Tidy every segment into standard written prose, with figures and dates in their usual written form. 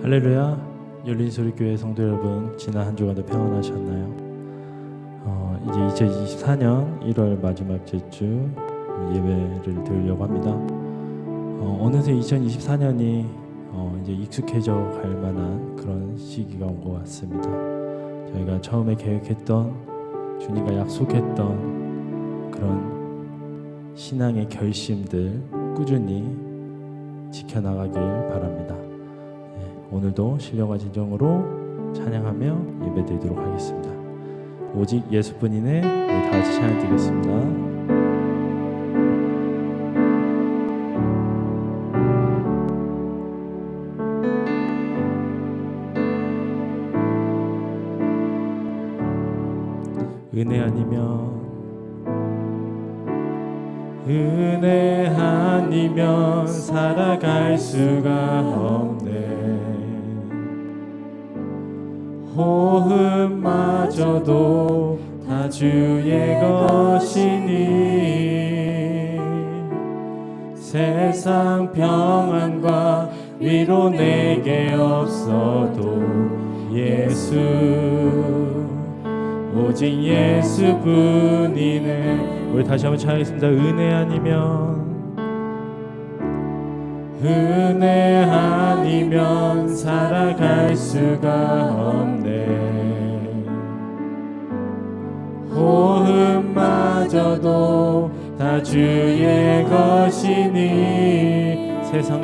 할렐루야. 열린소리교회 성도 여러분, 지난 한 주간도 평안하셨나요? 이제 2024년 1월 마지막 주주 예배를 드리려고 합니다. 어느새 2024년이 이제 익숙해져 갈 만한 그런 시기가 온 것 같습니다. 저희가 처음에 계획했던, 주님과 약속했던 그런 신앙의 결심들 꾸준히 지켜나가길 바랍니다. 오늘도 신령과 진정으로 찬양하며 예배드리도록 하겠습니다. 오직 예수뿐이네. 우리 다같이 찬양 드리겠습니다. 은혜 아니면 살아갈 수가 없네. 호흡마저도 다 주의 것이니 세상 평안과 위로 내게 없어도 예수, 오직 예수뿐이네. 우리 다시 한번 찬양하겠습니다. 은혜 아니면 살아갈 수가 없네. 호흡마저도 다 주의 것이니 세상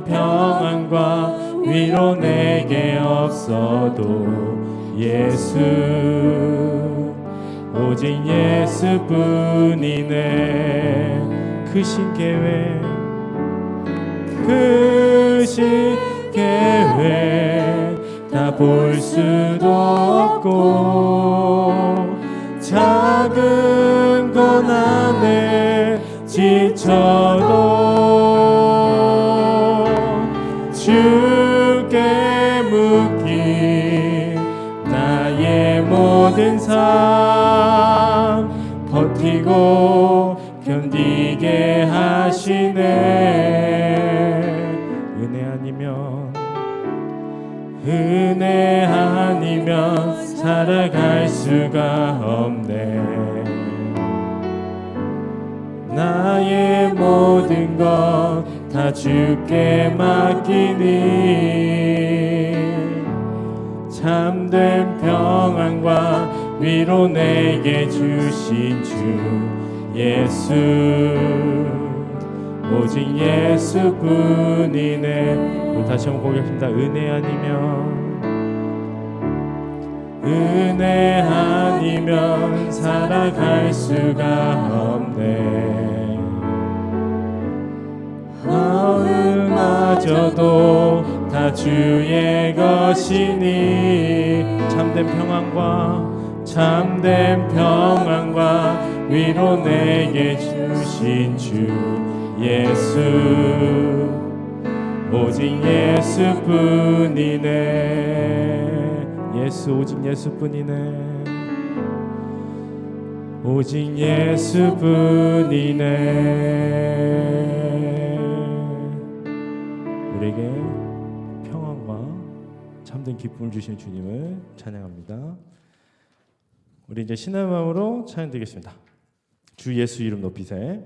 평안과 위로 내게 없어도 예수, 오직 예수뿐이네. 크신 계획 다 볼 수도 없고 작은 고난에 지쳐도 주께 묶인 나의 모든 삶 버티고 견디게 하시네. 은혜 아니면 살아갈 수가 없네. 나의 모든 것 다 주께 맡기니 참된 평안과 위로 내게 주신 주 예수, 오직 예수뿐이네. 우리 다시 한번 고백합니다. 은혜 아니면 살아갈 수가 없네. 마음마저도 다 주의 것이니 참된 평안과 위로 내게 주신 주 예수, 오직 예수뿐이네. 예수, 오직 예수뿐이네. 오직 예수뿐이네. 우리에게 평안과 참된 기쁨을 주시는 주님을 찬양합니다. 우리 이제 신의 마음으로 찬양드리겠습니다. 주 예수 이름 높이세.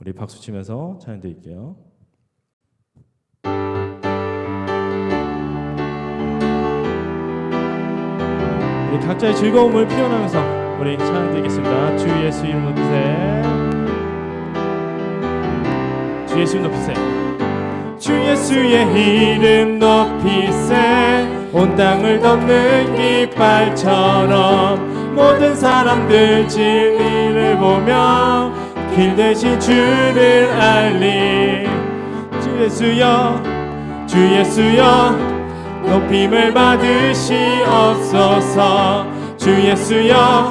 우리 박수 치면서 찬양드릴게요. 우리 각자의 즐거움을 표현하면서 우리 찬양드리겠습니다. 주 예수 이름 높이세. 주 예수 높이세. 주 예수의 이름 높이세. 온 땅을 덮는 깃발처럼 모든 사람들 진리를 보며 길 대신 주를 알리. 주 예수여, 주 예수여, 높임을 받으시옵소서. 주 예수여,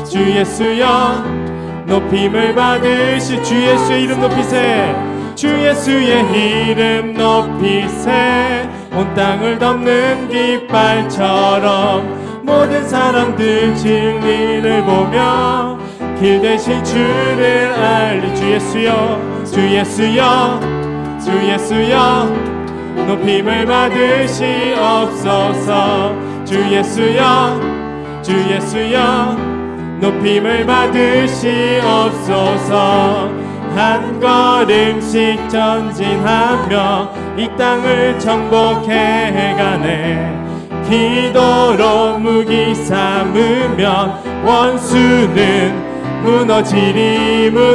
주 예수여, 높임을 받으시. 주 예수의 이름 높이세. 주 예수의 이름 높이세. 온 땅을 덮는 깃발처럼 모든 사람들 진리를 보며 길 대신 주를 알리. 주 예수여, 주 예수여, 주 예수여 높임을 받으시옵소서. 주 예수여 주 예수여 높임을 받으시옵소서. 한 걸음씩 전진하며 이 땅을 정복해가네. 기도로 무기 삼으면 원수는 무너지리라.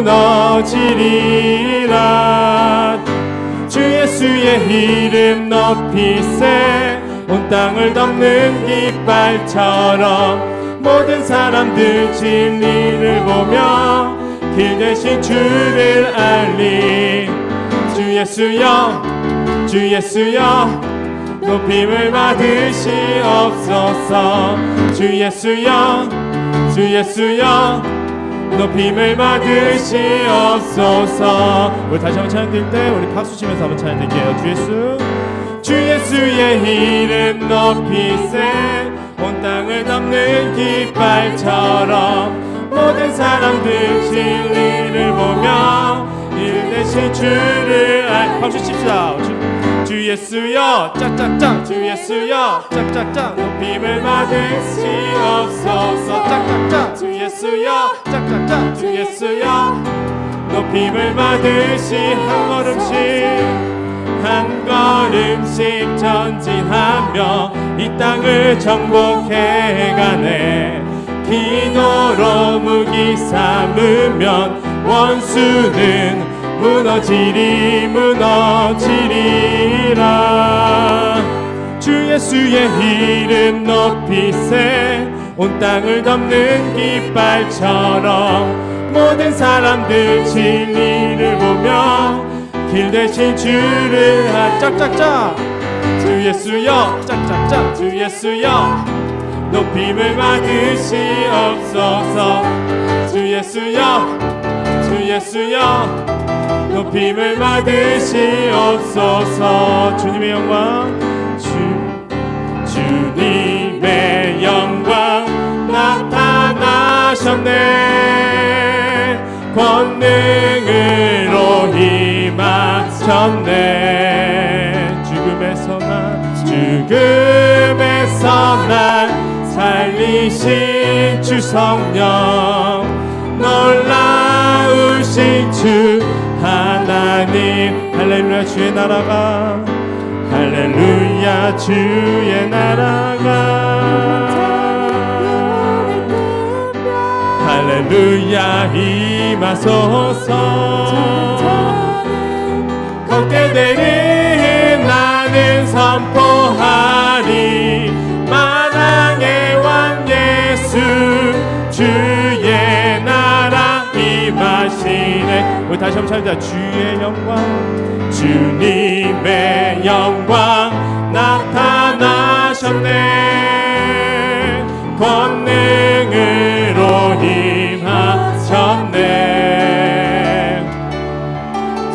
주 예수의 이름 높이세. 온 땅을 덮는 깃발처럼 모든 사람들 진리를 보며 길 대신 주를 알리. 주 예수여 주 예수여 높임을 받으시옵소서. 주 예수여 주 예수여 높임을 받으시옵소서. 우리 다시 한번 찬양 드릴 때 우리 박수 치면서 한번 찬양 드릴게요. 주 예수 주 예수의 이름 높이세. 온 땅을 덮는 깃발처럼 모든 사람들 진리를 보며 일 대신 주를 박수 칩시다. 주 예수여 짝짝짝 주 예수여 짝짝짝 높임을 받으시옵소서. 짝짝짝 주 예수여 짝짝짝 주 예수여 높임을 받으시. 한 걸음씩 전진하며 이 땅을 정복해가네. 기도로 무기 삼으면 원수는 무너지리라. 주 예수의 이름 높이세. 온 땅을 덮는 깃발처럼 모든 사람들 진리를 보며 길 대신 주를 짝짝짝 주 예수여 짝짝짝 주 예수여 높임을 받으시옵소서. 주 예수여 주 예수여 높임을 받으시옵소서. 주님의 영광 주님의 영광 나타나셨네. 권능으로 임하셨네. 죽음에서 날 살리신 주 성령 놀라우신 주 하나님. 할렐루야 주의 나라가 할렐루야 주의 나라가 할렐루야 임하소서. 걷게 되리 나는 선포하리. 만왕의 왕 예수 주의 나라 임하시네. 우리 다시 한번 찬양합니다. 주의 영광 주님의 영광 나타나셨네. 권능으로 임하셨네.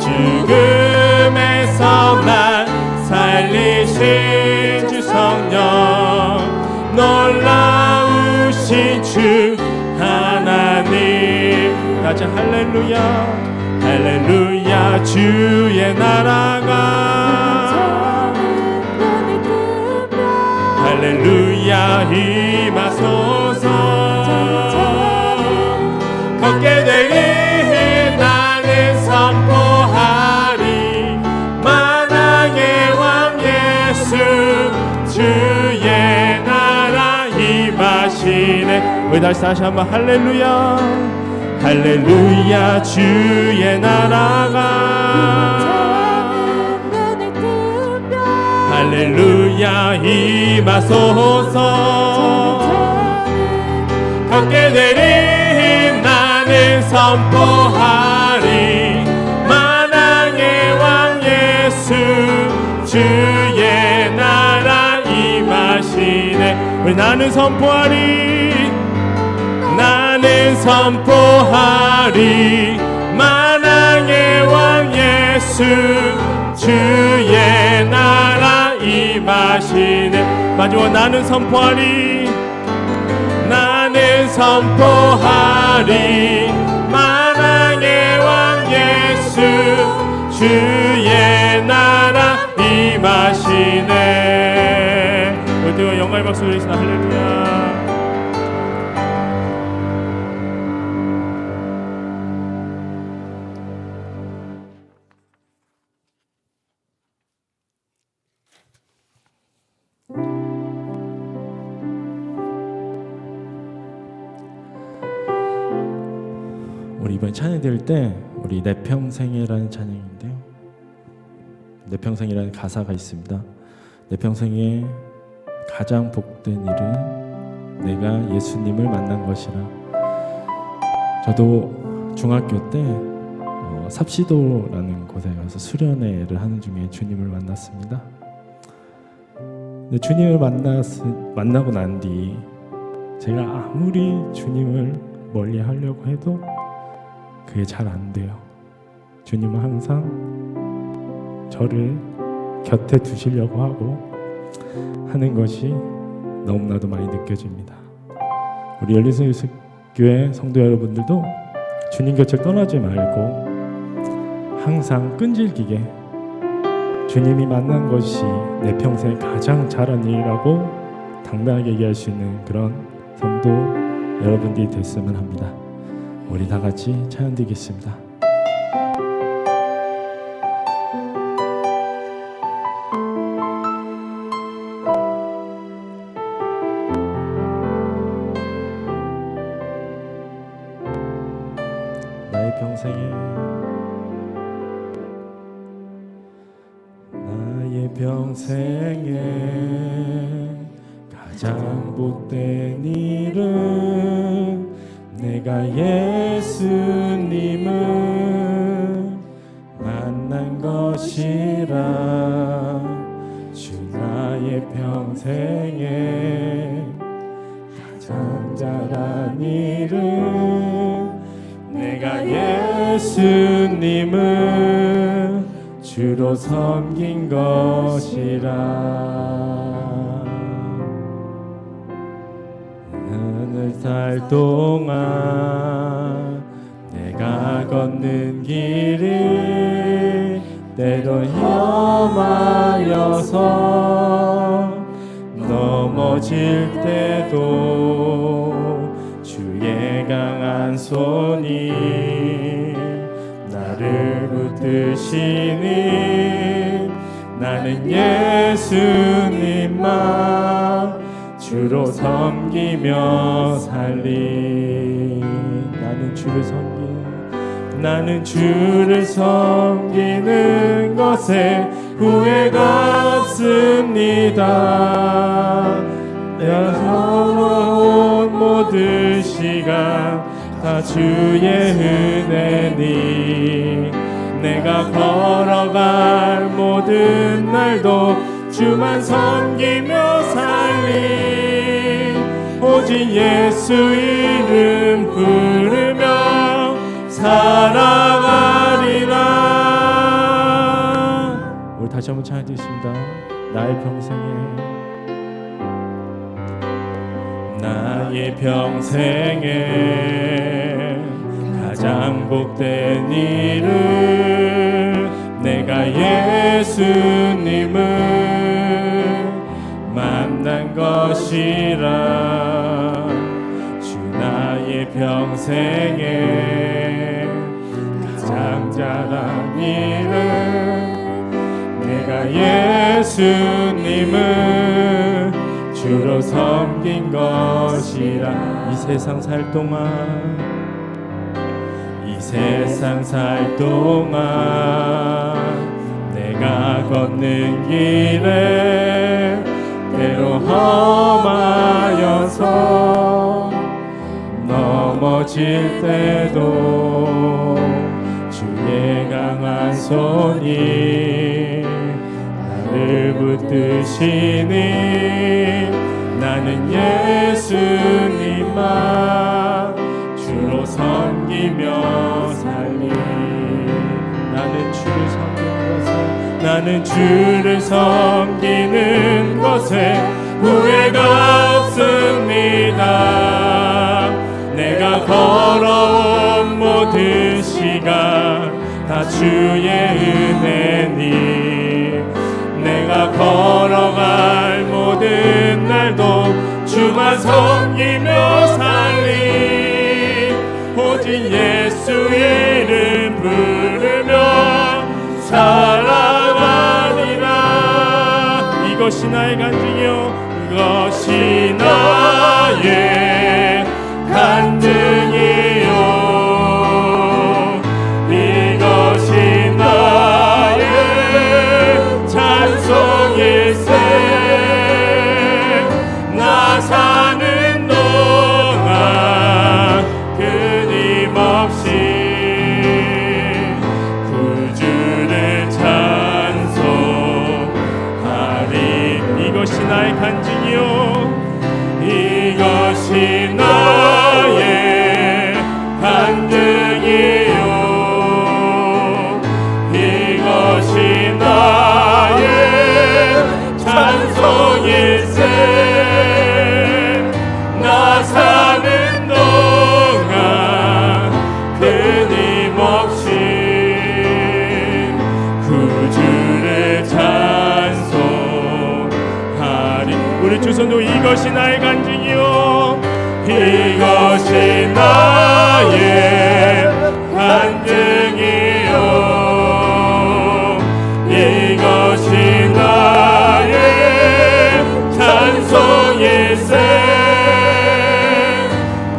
죽음에서 날 살리신 주 성령 놀라우신 주 하나님. 같이 할렐루야 할렐루야 주의 나라가 할렐루야 임하소서. 걷게 되리 나는 선포하리. 만왕의 왕 예수 주의 나라 임하시네. 우리 다시 한번 할렐루야 할렐루야 주의 나라가 할렐루야 임하소서. 걷게 되리 나는 선포하리. 만왕의 왕 예수 주의 나라 임하시네. 우리 나는 선포하리 나는 선포하리. 만왕의 왕 예수 주의 나라 임하시네. 마지막 나는 선포하리 나는 선포하리. 만왕의 왕 예수 주의 우리 이번에 찬양 드릴 때 우리 내 평생에라는 찬양인데요, 내 평생이라는 가사가 있습니다. 내 평생에 가장 복된 일은 내가 예수님을 만난 것이라. 저도 중학교 때 삽시도라는 곳에 가서 수련회를 하는 중에 주님을 만났습니다. 근데 주님을 만나고 난 뒤 제가 아무리 주님을 멀리 하려고 해도 그게 잘 안 돼요. 주님은 항상 저를 곁에 두시려고 하고 하는 것이 너무나도 많이 느껴집니다. 우리 열린성교회 성도 여러분들도 주님 곁을 떠나지 말고 항상 끈질기게 주님이 만난 것이 내 평생 가장 잘한 일이라고 당당하게 얘기할 수 있는 그런 성도 여러분들이 됐으면 합니다. 우리 다 같이 찬양 드리겠습니다. 나의 평생에 가장 복된 일은 내가 예수님을 만난 것이라. 주 나의 평생에 가장 잘한 일은 내가 예수님을 주로 섬긴 것이라. 하늘 살 동안 내가 걷는 길이 때론 험하여서 넘어질 때도 주의 강한 손이 나를 붙드시니 나는 예수님만 주로 섬기며 살리. 나는 주를 섬기는 것에 후회가 없습니다. 내가 걸어온 모든 시간 다 주의 은혜니 내가 걸어갈 모든 날도 주만 섬기며 살리. 오직 예수 이름 부르며 살아가리라. 우리 다시 한번 찬양드리겠습니다. 나의 평생에 가장 복된 일은 내가 예수님을 만난 것이라. 주 나의 평생에 가장 잘한 일은 내가 예수님을 주로 섬긴 것이라. 이 세상 살 동안 내가 걷는 길에 때로 험하여서 넘어질 때도 주의 강한 손이 나를 붙드시니 나는 예수님만 주로 섬기며 살리. 나는 주를 섬기는 것에 후회가 없습니다. 내가 걸어온 모든 시간 다 주의 은혜니 내가 걸어갈 모든 날도 주만 섬기며 살리. 오직 예수 이름 부르며 살아가리라. 이것이 나의 간증이요 이것이 나의 간증이요 이것이 나의 간증이요 이것이 나의 간증이요 이것이 나의 찬송일세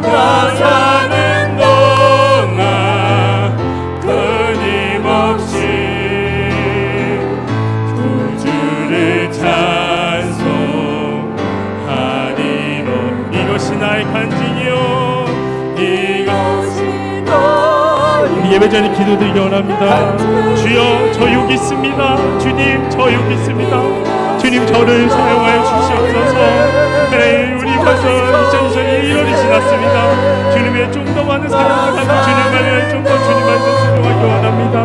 나 사는 동안 끊임없이 구주를 찬송하리로 이것이 나의 간증이요 이것이 나의 예배 전에 기도드리기 원합니다. 주여 저 여기 있습니다. 주님 저 여기 있습니다. 주님 저를 사용하여 주시옵소서. 네, 우리 벌써 2020년 1월이 지났습니다. 주님의 좀 더 많은 사랑을 받고 주님만을 좀 더 주님만을 사용하기 원합니다.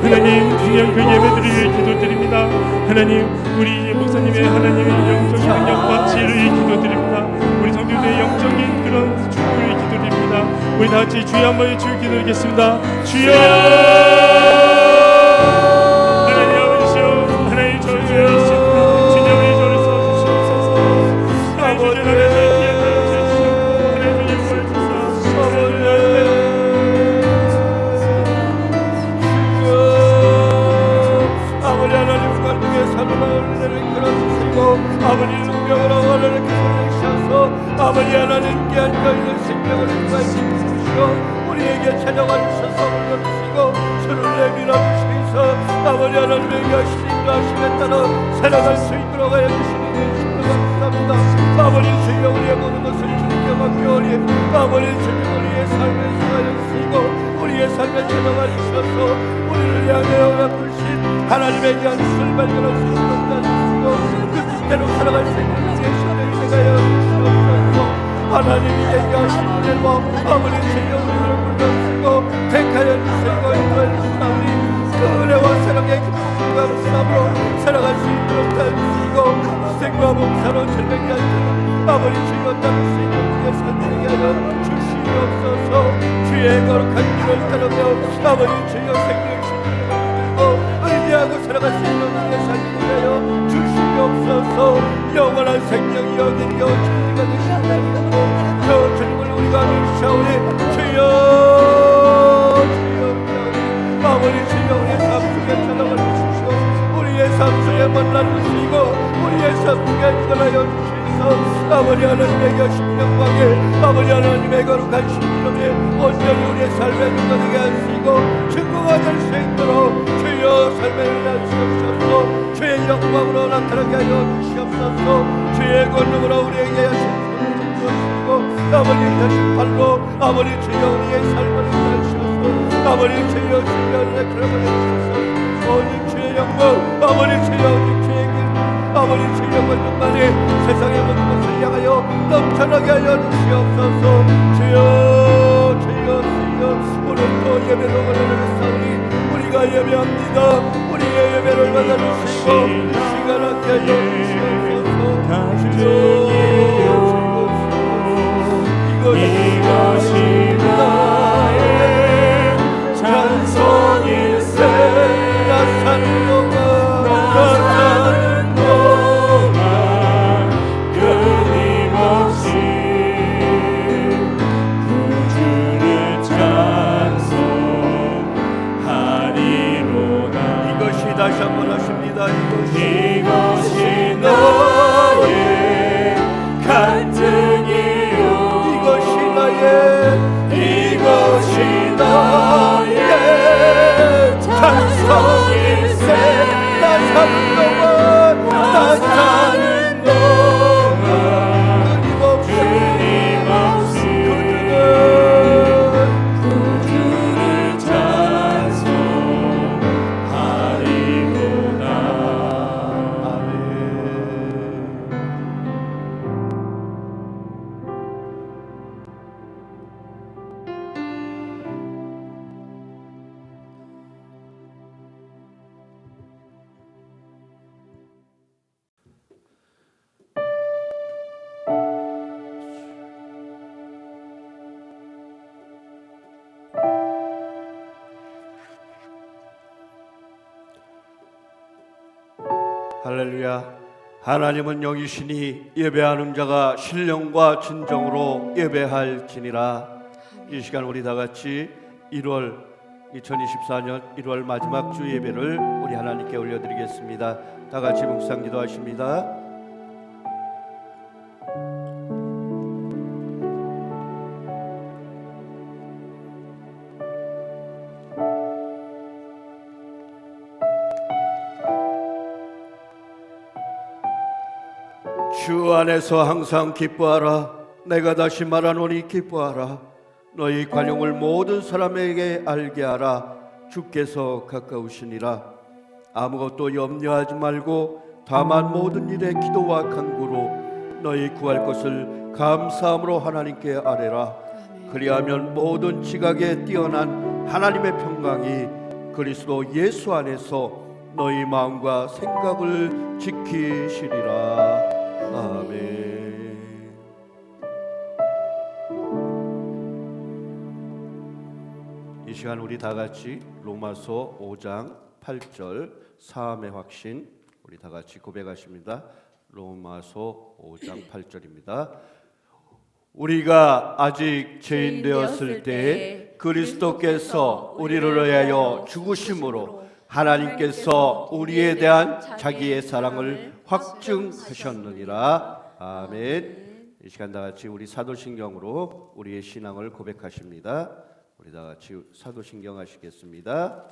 하나님 중요한 그 예배들을 위해 기도드립니다. 하나님 우리 목사님의 하나님의 영적인 능력과 지혜를 기도드립니다. 우리 성도들의 영적인 그런 축복을 기도드립니다. 우리 다같이 주여 한번 외치고 기도드리겠습니다. 주여 하나님 아버지시여 하나님 저를 위해 주님이 저를 써주시옵소서. 하나님 주님 나를 기억하여 주시옵소서. 하나님 주님 아버지 하나님 관중의 삶을 은혜를 끌어주시고 아버지 능력으로 원하는 기도를 주셔서 아버지 하나님 귀한 너희의 생명을 인도하시옵시고 우리에게 찾아와 주셔서 올려주시고 주를 내밀어 주시면서 아버지 하나님의 여신 인도하심에 따라 살아갈 수 있도록 하여 주시는 주님을 감사합니다. 아버지 주여 우리의 모든 것을 주님께 맡겨오리 아버지 주님 우리의 삶을 인도하여 주시고 우리의 삶에 찾아와 주셔서 우리를 향하여 베푸신 하나님의 귀한 뜻을 발견할 수 있도록 도와주시고 그 뜻대로 살아갈 수 있는 우리의 신령이 되가여 주시옵소서. 하나님이 얘기하신 은혜로 아버지 주여 우리를 불러주시고 택하여 주시고 인도하여 주시오니 그 은혜와 사랑의 기쁨과 감사함으로 살아갈 수 있도록 도와주시고 희생과 봉사로 절명이 하시는 아버지 주여 따를 수 있는 우리의 삶을 하여 주시옵소서. 주의 거룩한 길을 따르며 아버지 주여 생명의 신령을 들고 의지하고 살아갈 수 있는 우리의 삶을 하여 주시옵소서. 영원한 생명이 여기며 주님과 되시는 하나님으로 저 주님을 우리가 믿사오니 주여 주여 아버지 주여 우리의 삶 속에 찾아와 주시고 우리의 삶 속에 만나 주시고 우리의 삶 속에 인도하여 주시소. 아버지 하나님의 여신 영광에 아버지 하나님의 거룩한 신이름에 온전히 우리의 삶에 인도되게 하시고 증거가 될 수 있도록 주여 삶에 일하시옵소서. 주의 영광으로 나타나게 하여 주시옵소서. 주의 권능으로 우리에게 하신 주시고 아버지 다시 발로 아버지 주여 우리의 삶을 인도하시옵소서. 아버지 주여 주여 그러면 주시옵소서. 오직 주의 영광 아버지 주여 오직 주의 길 아버지 주의 권능만이 세상의 모든 것을 향하여 넘쳐나게 하여 주시옵소서. 주여 주여 주여 오늘도 예배로 올려드렸사오니 우리가 예배합니다. 우리의 예배를 받아주시고 이 시간 함께 하여 주시옵소서. 주여 이것이 나의 찬송일세 나 사는 동안 나 사는 동안 끊임없이 구주를 찬송하리로다. 이것이 다시 한번 하십니다. 이것이 나의 간증이요 이것이 나의 찬송일세 나 사는 동안 나 사는 동안 끊임없이 구주를 찬송하리로다. 아멘. 할렐루야. 하나님은 영이시니 예배하는 자가 신령과 진정으로 예배할지니라. 이 시간 우리 다 같이 2024년 1월 마지막 주 예배를 우리 하나님께 올려드리겠습니다. 다 같이 묵상 기도하십니다. 주 안에서 항상 기뻐하라. 내가 다시 말하노니 기뻐하라. 너희 관용을 모든 사람에게 알게 하라. 주께서 가까우시니라. 아무것도 염려하지 말고 다만 모든 일에 기도와 간구로 너희 구할 것을 감사함으로 하나님께 아뢰라. 그리하면 모든 지각에 뛰어난 하나님의 평강이 그리스도 예수 안에서 너희 마음과 생각을 지키시리라. 아멘. 이 시간 우리 다 같이 로마서 5장 8절 사함의 확신 우리 다 같이 고백하십니다. 로마서 5장 8절입니다. 우리가 아직 죄인 되었을 때에 그리스도께서 우리를 위하여 죽으심으로 하나님께서 우리에 대한 자기의 사랑을 확증하셨느니라. 아멘. 이 시간 다 같이 우리 사도신경으로 우리의 신앙을 고백하십니다. 우리 다 같이 사도신경 하시겠습니다.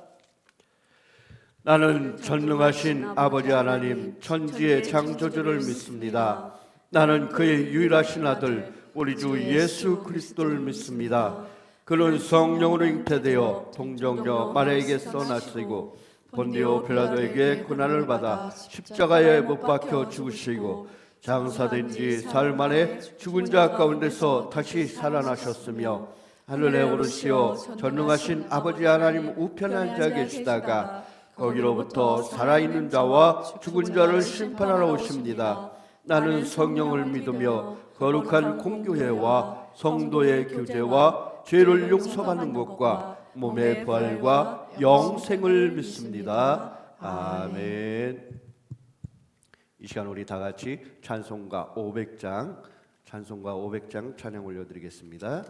나는 전능하신 아버지 하나님 천지의 창조주를 믿습니다. 나는 그의 유일하신 아들 우리 주 예수 그리스도를 믿습니다. 그는 성령으로 잉태되어 동정녀 마리아에게서 나시고 본디오 빌라도에게 고난을 받아 십자가에 못 박혀 죽으시고 장사된 지 사흘 만에 죽은 자 가운데서 다시 살아나셨으며 하늘에 오르시어 전능하신 아버지 하나님 우편한 자 계시다가 거기로부터 살아있는 자와 죽은 자를 심판하러 오십니다. 나는 성령을 믿으며 거룩한 공교회와 성도의 교제와 죄를 용서받는 것과 몸의 부활과 영생을 믿습니다. 아멘. 이 시간 우리 다 같이 찬송가 500장 찬양 올려드리겠습니다.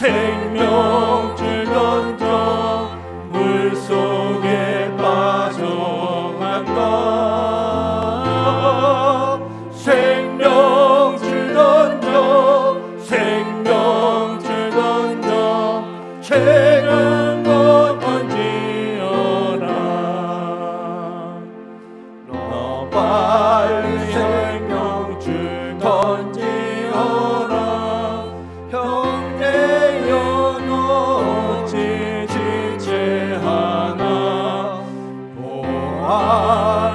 생명줄 던져 물속에 빠져간다. 생명줄 던져 책은 것 던지어라. 너 빨리 생명줄 던지어라. 형제여 너지 지체 하나 보아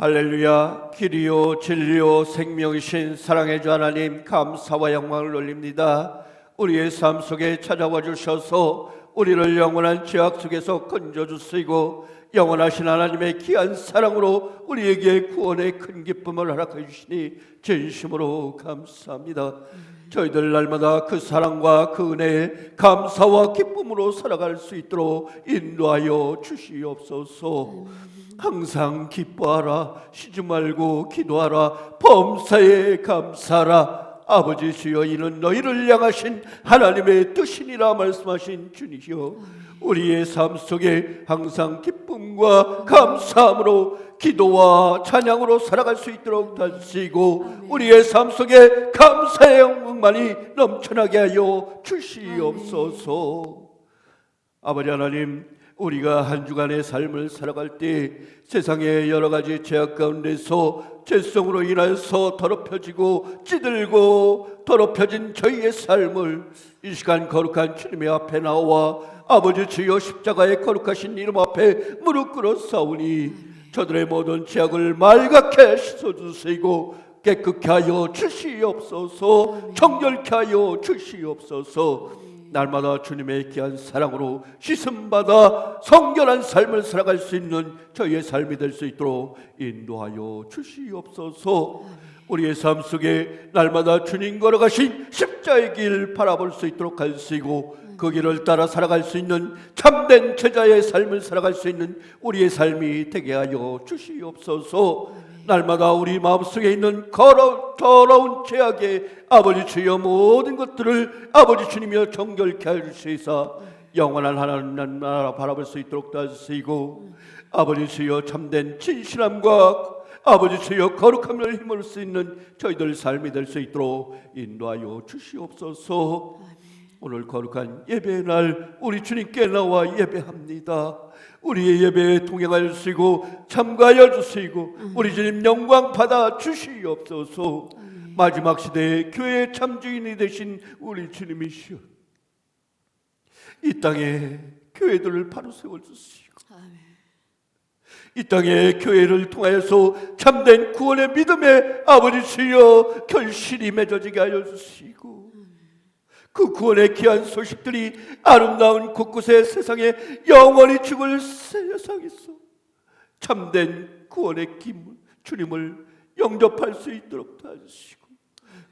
할렐루야. 길이요 진리요 생명이신 사랑의 주 하나님, 감사와 영광을 올립니다. 우리의 삶 속에 찾아와 주셔서 우리를 영원한 죄악 속에서 건져주시고 영원하신 하나님의 귀한 사랑으로 우리에게 구원의 큰 기쁨을 허락해 주시니 진심으로 감사합니다. 저희들 날마다 그 사랑과 그 은혜에 감사와 기쁨으로 살아갈 수 있도록 인도하여 주시옵소서. 항상 기뻐하라, 쉬지 말고 기도하라, 범사에 감사하라. 아버지 주여, 이는 너희를 향하신 하나님의 뜻이니라 말씀하신 주님이여, 우리의 삶 속에 항상 기쁨과 감사함으로 기도와 찬양으로 살아갈 수 있도록 도와주시고 우리의 삶 속에 감사의 영광만이 넘쳐나게 하여 주시옵소서. 아버지 하나님, 우리가 한 주간의 삶을 살아갈 때 세상의 여러 가지 죄악 가운데서 죄성으로 인하여서 더럽혀지고 찌들고 더럽혀진 저희의 삶을 이 시간 거룩한 주님의 앞에 나와 아버지 주여 십자가의 거룩하신 이름 앞에 무릎 꿇어 싸우니 저들의 모든 죄악을 말갛게 씻어주시고 깨끗게 하여 주시옵소서. 정결케 하여 주시옵소서. 날마다 주님의 귀한 사랑으로 씻음받아 성결한 삶을 살아갈 수 있는 저희의 삶이 될 수 있도록 인도하여 주시옵소서. 우리의 삶 속에 날마다 주님 걸어가신 십자의 길 바라볼 수 있도록 하시고 그 길을 따라 살아갈 수 있는 참된 제자의 삶을 살아갈 수 있는 우리의 삶이 되게 하여 주시옵소서. 날마다 우리 마음속에 있는 더러운 죄악의 아버지 주여 모든 것들을 아버지 주님이여 정결케 하시사 영원한 하나님 나라 바라볼 수 있도록 도와주시고 아버지 주여 참된 진실함과 아버지 주여 거룩함을 힘을 수 있는 저희들 삶이 될 수 있도록 인도하여 주시옵소서. 오늘 거룩한 예배의 날 우리 주님께 나와 예배합니다. 우리의 예배에 동행하여 주시고 참가하여 주시고 우리 주님 영광 받아 주시옵소서. 마지막 시대의 교회의 참주인이 되신 우리 주님이시여, 이 땅에 교회들을 바로 세워주시고 이 땅에 교회를 통하여서 참된 구원의 믿음의 아버지 주여 결실이 맺어지게 하여 주시고 그 구원의 귀한 소식들이 아름다운 곳곳에 세상에 영원히 죽을 세상에서 참된 구원의 기물 주님을 영접할 수 있도록 도와주시고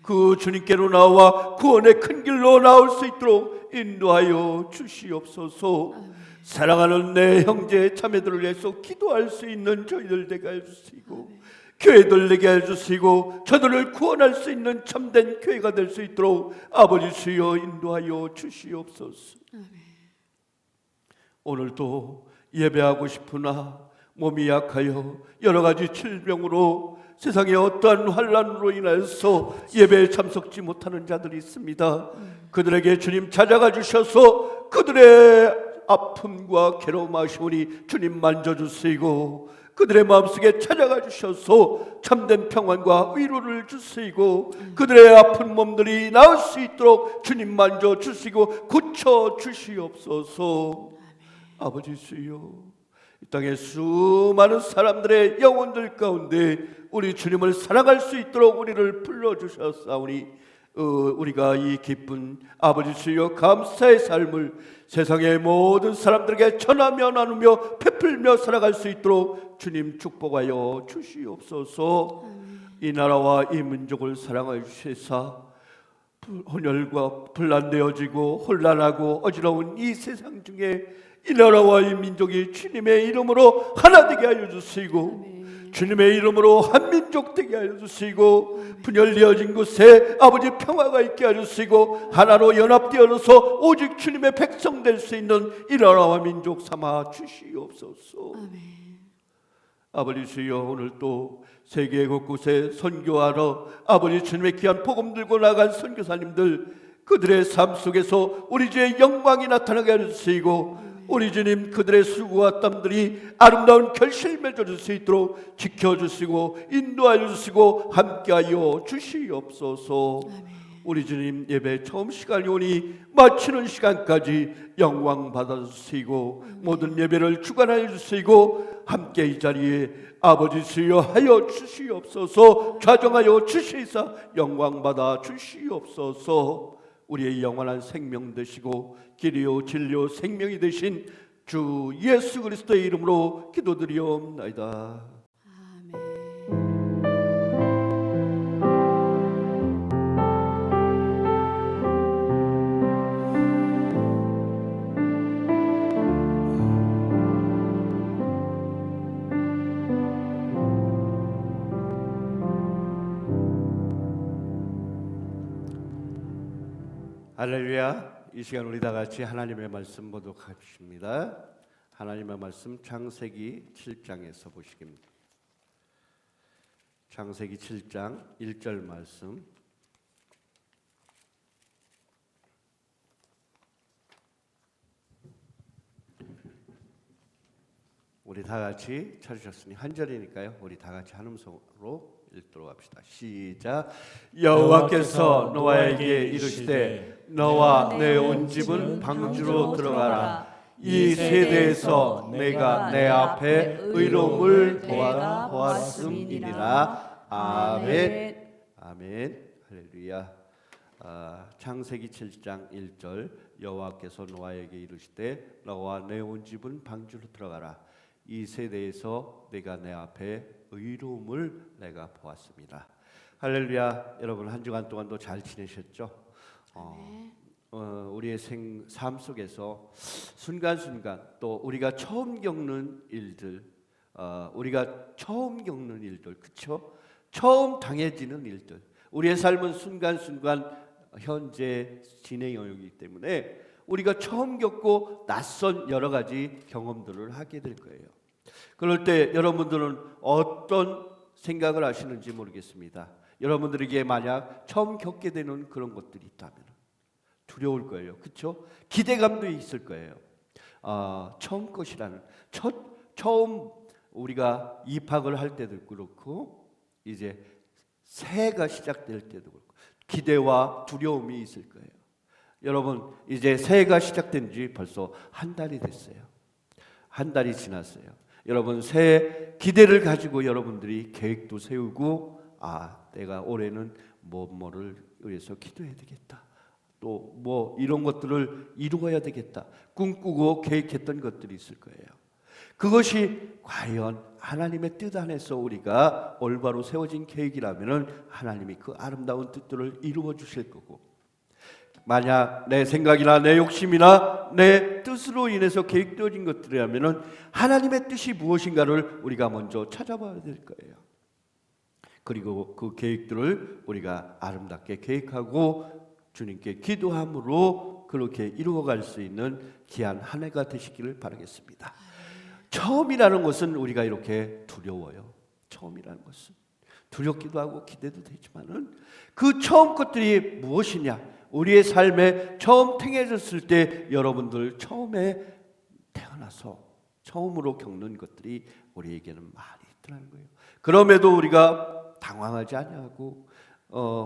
그 주님께로 나와 구원의 큰 길로 나올 수 있도록 인도하여 주시옵소서. 사랑하는 내 형제 자매들을 위해서 기도할 수 있는 저희들 되게 해주시고 교회들 되게 해주시고 저들을 구원할 수 있는 참된 교회가 될 수 있도록 아버지 주여 인도하여 주시옵소서. 오늘도 예배하고 싶으나 몸이 약하여 여러 가지 질병으로 세상에 어떠한 환난으로 인하여서 예배에 참석지 못하는 자들이 있습니다. 그들에게 주님 찾아가 주셔서 그들의 아픔과 괴로움 아쉬우니 주님 만져주시고 그들의 마음속에 찾아가 주셔서 참된 평안과 위로를 주시고 그들의 아픈 몸들이 나을 수 있도록 주님 만져주시고 고쳐주시옵소서. 아버지 주여, 이 땅에 수많은 사람들의 영혼들 가운데 우리 주님을 사랑할 수 있도록 우리를 불러주셨사오니 우리가 이 기쁜 아버지 주여 감사의 삶을 세상의 모든 사람들에게 전하며 나누며 베풀며 살아갈 수 있도록 주님 축복하여 주시옵소서. 이 나라와 이 민족을 사랑하여 주시사 혼혈과 분란되어지고 혼란하고 어지러운 이 세상 중에 이 나라와 이 민족이 주님의 이름으로 하나 되게 하여 주시고 주님의 이름으로 한민족 되게 하여 주시고 분열되어진 곳에 아버지 평화가 있게 하여 주시고 하나로 연합되어서 오직 주님의 백성 될 수 있는 이 나라와 민족 삼아 주시옵소서. 아버지 주여, 오늘 또 세계 곳곳에 선교하러 아버지 주님의 귀한 복음 들고 나간 선교사님들 그들의 삶 속에서 우리 주의 영광이 나타나게 하여 주시고 우리 주님 그들의 수고와 땀들이 아름다운 결실 맺어줄 수 있도록 지켜주시고 인도하여 주시고 함께하여 주시옵소서. 우리 주님 예배 처음 시간이 오니 마치는 시간까지 영광 받아주시고 모든 예배를 주관하여 주시고 함께 이 자리에 아버지 수여하여 주시옵소서. 좌정하여 주시사 영광받아 주시옵소서. 우리의 영원한 생명 되시고 길이요 진리요 생명이 되신 주 예수 그리스도의 이름으로 기도드리옵나이다. 할렐루야. 이 시간 우리 다 같이 하나님의 말씀 보도록하겠습니다. 하나님의 말씀 창세기 7장에서 보시겠습니다. 창세기 7장 1절 말씀. 우리 다 같이 찾으셨으니 한 절이니까요. 우리 다 같이 한음성으로 읽도록 합시다. 시작. 여호와께서 노아에게 이르시되 너와 내 온 집은 방주로 들어가라. 이 세대에서 내가 내 앞에 의로움을 보았음이니라. 아멘. 아멘. 할렐루야. 창세기 7장 1절 여호와께서 노아에게 이르시되 너와 내 온 집은 방주로 들어가라. 이 세대에서 내가 내 앞에 의로움을 내가 보았습니다. 할렐루야. 여러분 한 주간 동안도 잘 지내셨죠? 우리의 삶 속에서 순간순간 또 우리가 처음 겪는 일들, 그렇죠? 처음 당해지는 일들, 우리의 삶은 순간순간 현재 진행형이기 때문에 우리가 처음 겪고 낯선 여러 가지 경험들을 하게 될 거예요. 그럴 때 여러분들은 어떤 생각을 하시는지 모르겠습니다. 여러분들에게 만약 처음 겪게 되는 그런 것들이 있다면 두려울 거예요. 그렇죠? 기대감도 있을 거예요. 처음 것이라는 처음 우리가 입학을 할 때도 그렇고 이제 새해가 시작될 때도 그렇고 기대와 두려움이 있을 거예요. 여러분 이제 새해가 시작된 지 벌써 한 달이 됐어요. 한 달이 지났어요. 여러분 새해 기대를 가지고 여러분들이 계획도 세우고 내가 올해는 뭐를 위해서 기도해야 되겠다. 또 뭐 이런 것들을 이루어야 되겠다. 꿈꾸고 계획했던 것들이 있을 거예요. 그것이 과연 하나님의 뜻 안에서 우리가 올바로 세워진 계획이라면은 하나님이 그 아름다운 뜻들을 이루어 주실 거고, 만약 내 생각이나 내 욕심이나 내 뜻으로 인해서 계획되어진 것들이라면은 하나님의 뜻이 무엇인가를 우리가 먼저 찾아봐야 될 거예요. 그리고 그 계획들을 우리가 아름답게 계획하고 주님께 기도함으로 그렇게 이루어갈 수 있는 귀한 한 해가 되시기를 바라겠습니다. 처음이라는 것은 우리가 이렇게 두려워요. 처음이라는 것은 두렵기도 하고 기대도 되지만은 그 처음 것들이 무엇이냐? 우리의 삶에 처음 행해졌을 때 여러분들 처음에 태어나서 처음으로 겪는 것들이 우리에게는 많이 있더라는 거예요. 그럼에도 우리가 당황하지 아니하고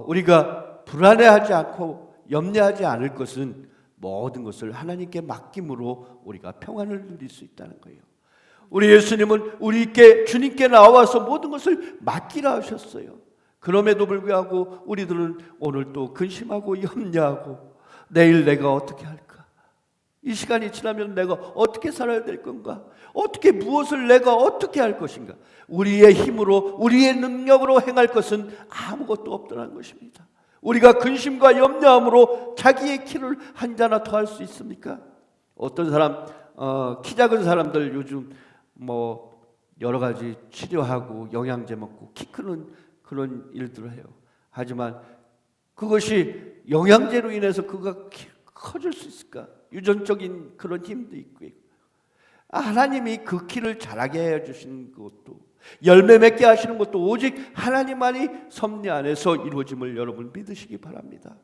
우리가 불안해하지 않고 염려하지 않을 것은 모든 것을 하나님께 맡김으로 우리가 평안을 누릴 수 있다는 거예요. 우리 예수님은 주님께 나와서 모든 것을 맡기라 하셨어요. 그럼에도 불구하고 우리들은 오늘 또 근심하고 염려하고 내일 내가 어떻게 할까? 이 시간이 지나면 내가 어떻게 살아야 될 건가? 무엇을 내가 어떻게 할 것인가? 우리의 힘으로 우리의 능력으로 행할 것은 아무것도 없더라는 것입니다. 우리가 근심과 염려함으로 자기의 키를 한 자나 더 할 수 있습니까? 어떤 사람 키 작은 사람들 요즘 뭐 여러 가지 치료하고 영양제 먹고 키 크는 그런 일들을 해요. 하지만 그것이 영양제로 인해서 그가 커질 수 있을까? 유전적인 그런 힘도 있고요. 하나님이 그 키를 자라게 해주시는 것도 열매 맺게 하시는 것도 오직 하나님만이 섭리 안에서 이루어짐을 여러분 믿으시기 바랍니다.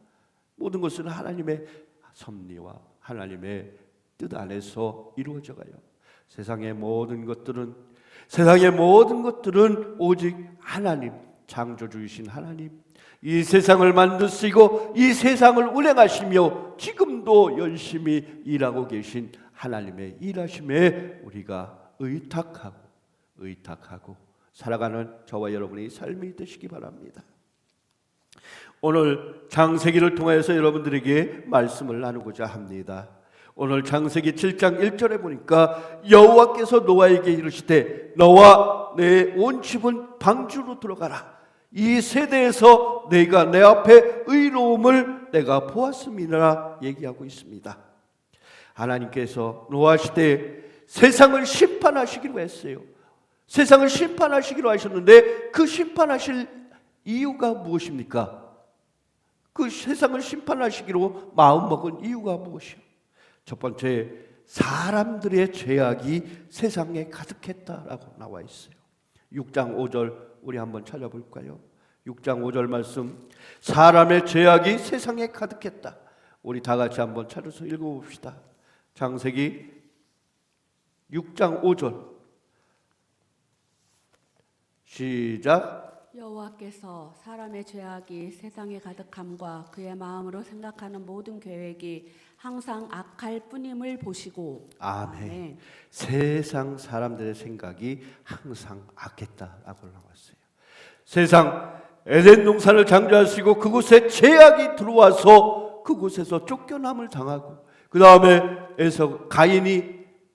모든 것은 하나님의 섭리와 하나님의 뜻 안에서 이루어져가요. 세상의 모든 것들은 오직 하나님, 창조주이신 하나님, 이 세상을 만드시고 이 세상을 운행하시며 지금도 열심히 일하고 계신 하나님의 일하심에 우리가 의탁하고 의탁하고 살아가는 저와 여러분의 삶이 되시기 바랍니다. 오늘 창세기를 통해서 여러분들에게 말씀을 나누고자 합니다. 오늘 창세기 7장 1절에 보니까 여호와께서 노아에게 이르시되 너와 내 온 집은 방주로 들어가라. 이 세대에서 내가 내 앞에 의로움을 내가 보았음이라 얘기하고 있습니다. 하나님께서 노아 시대에 세상을 심판하시기로 했어요. 세상을 심판하시기로 하셨는데 그 심판하실 이유가 무엇입니까? 그 세상을 심판하시기로 마음먹은 이유가 무엇이요? 첫 번째, 사람들의 죄악이 세상에 가득했다라고 나와 있어요. 6장 5절 우리 한번 찾아볼까요? 6장 5절 말씀, 사람의 죄악이 세상에 가득했다. 우리 다 같이 한번 찾아서 읽어봅시다. 창세기 6장 5절 시작. 여호와께서 사람의 죄악이 세상에 가득함과 그의 마음으로 생각하는 모든 계획이 항상 악할 뿐임을 보시고. 아멘. 세상 사람들의 생각이 항상 악했다라고 나왔어요. 세상 에덴 동산을 창조하시고 그곳에 죄악이 들어와서 그곳에서 쫓겨남을 당하고 그 다음에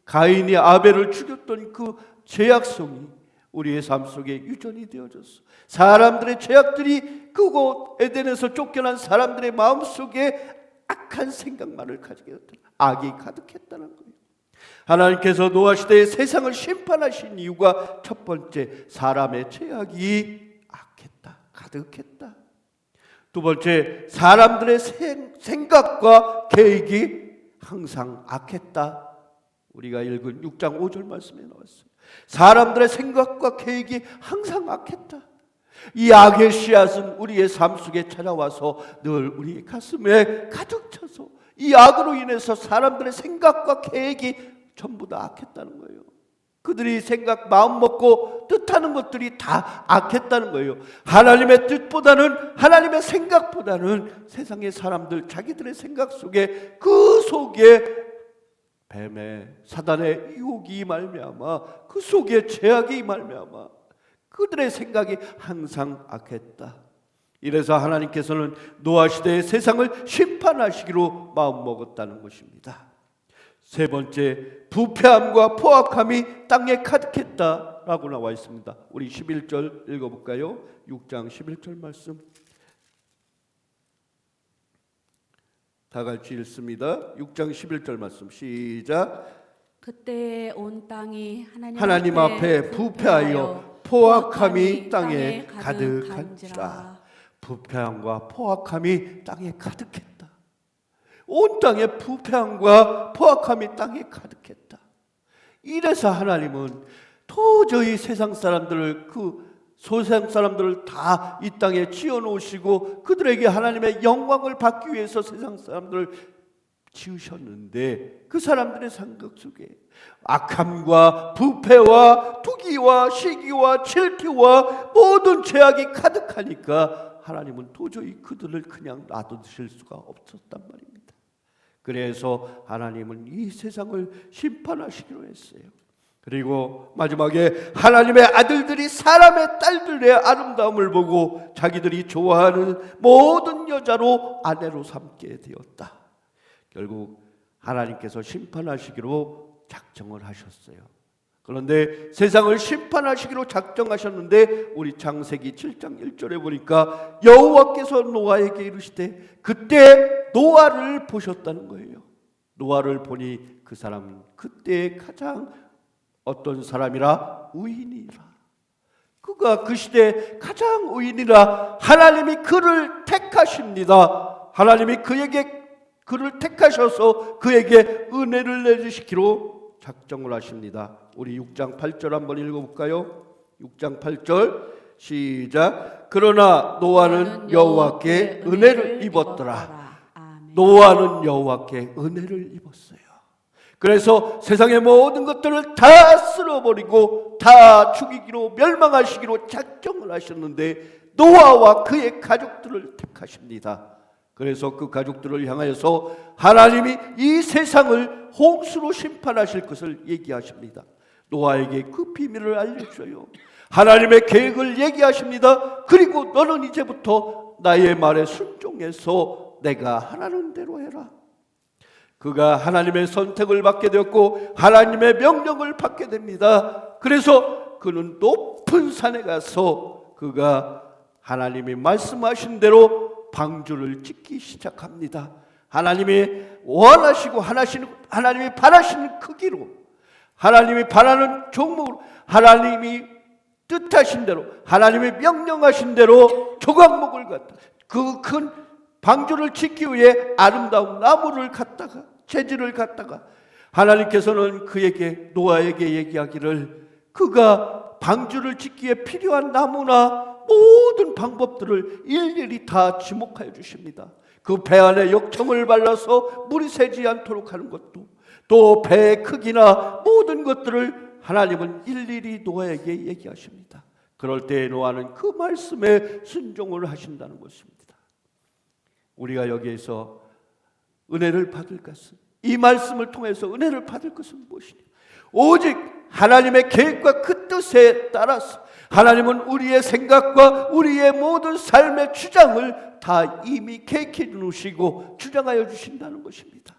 가인이 아벨을 죽였던 그 죄악성이 우리의 삶 속에 유전이 되어졌어. 사람들의 죄악들이 그곳 에덴에서 쫓겨난 사람들의 마음속에 악한 생각만을 가지게 됐다. 악이 가득했다는 거예요. 하나님께서 노아 시대에 세상을 심판하신 이유가 첫 번째, 사람의 죄악이 악했다, 가득했다. 두 번째, 사람들의 생각과 계획이 항상 악했다. 우리가 읽은 6장 5절 말씀에 나왔어요. 사람들의 생각과 계획이 항상 악했다. 이 악의 씨앗은 우리의 삶 속에 찾아와서 늘 우리 가슴에 가득 차서 이 악으로 인해서 사람들의 생각과 계획이 전부 다 악했다는 거예요. 그들이 생각, 마음 먹고 뜻하는 것들이 다 악했다는 거예요. 하나님의 뜻보다는, 하나님의 생각보다는 세상의 사람들 자기들의 생각 속에, 그 속에 뱀의 사단의 유혹이 말미암아, 그 속에 죄악이 말미암아 그들의 생각이 항상 악했다. 이래서 하나님께서는 노아 시대의 세상을 심판하시기로 마음먹었다는 것입니다. 세 번째, 부패함과 포악함이 땅에 가득했다라고 나와 있습니다. 우리 11절 읽어볼까요? 6장 11절 말씀 다 같이 읽습니다. 6장 11절 말씀 시작. 그때 온 땅이 하나님 앞에 부패하여 포악함이 땅에 가득한지라. 부패함과 포악함이 땅에 가득했다. 온 땅에 부패함과 포악함이 땅에 가득했다. 이래서 하나님은 도저히 세상 사람들을, 세상 사람들을 다 이 땅에 지어놓으시고 그들에게 하나님의 영광을 받기 위해서 세상 사람들을 지으셨는데, 그 사람들의 생각 속에 악함과 부패와 투기와 시기와 질투와 모든 죄악이 가득하니까 하나님은 도저히 그들을 그냥 놔두실 수가 없었단 말입니다. 그래서 하나님은 이 세상을 심판하시기로 했어요. 그리고 마지막에 하나님의 아들들이 사람의 딸들의 아름다움을 보고 자기들이 좋아하는 모든 여자로 아내로 삼게 되었다. 결국 하나님께서 심판하시기로 작정을 하셨어요. 그런데 세상을 심판하시기로 작정하셨는데 우리 창세기 7장 1절에 보니까 여호와께서 노아에게 이르시되, 그때 노아를 보셨다는 거예요. 노아를 보니 그 사람은 그때 가장 어떤 사람이라? 의인이라. 그가 그 시대에 가장 의인이라. 하나님이 그를 택하십니다. 하나님이 그를 택하셔서 그에게 은혜를 내리시기로 작정을 하십니다. 우리 6장 8절 한번 읽어볼까요? 6장 8절 시작. 그러나 노아는 여호와께 은혜를 입었더라. 노아는 여호와께 은혜를 입었어요. 그래서 세상의 모든 것들을 다 쓸어버리고 다 죽이기로, 멸망하시기로 작정을 하셨는데 노아와 그의 가족들을 택하십니다. 그래서 그 가족들을 향하여서 하나님이 이 세상을 홍수로 심판하실 것을 얘기하십니다. 노아에게 그 비밀을 알려줘요. 하나님의 계획을 얘기하십니다. 그리고 너는 이제부터 나의 말에 순종해서 내가 하라는 대로 해라. 그가 하나님의 선택을 받게 되었고 하나님의 명령을 받게 됩니다. 그래서 그는 높은 산에 가서 그가 하나님이 말씀하신 대로 방주를 짓기 시작합니다. 하나님이 원하시고 하나님이 바라시는 크기로, 하나님이 바라는 종목으로, 하나님이 뜻하신 대로, 하나님이 명령하신 대로 조각목을 갖다 그 큰 방주를 짓기 위해 아름다운 나무를 갖다가, 재질을 갖다가 하나님께서는 그에게, 노아에게 얘기하기를 그가 방주를 짓기에 필요한 나무나 모든 방법들을 일일이 다 지목하여 주십니다. 그 배 안에 역청을 발라서 물이 새지 않도록 하는 것도, 또 배의 크기나 모든 것들을 하나님은 일일이 노아에게 얘기하십니다. 그럴 때 노아는 그 말씀에 순종을 하신다는 것입니다. 우리가 여기에서 은혜를 받을 것은, 이 말씀을 통해서 은혜를 받을 것은 무엇이냐? 오직 하나님의 계획과 그 뜻에 따라서 하나님은 우리의 생각과 우리의 모든 삶의 주장을 다 이미 계획해 놓으시고 주장하여 주신다는 것입니다.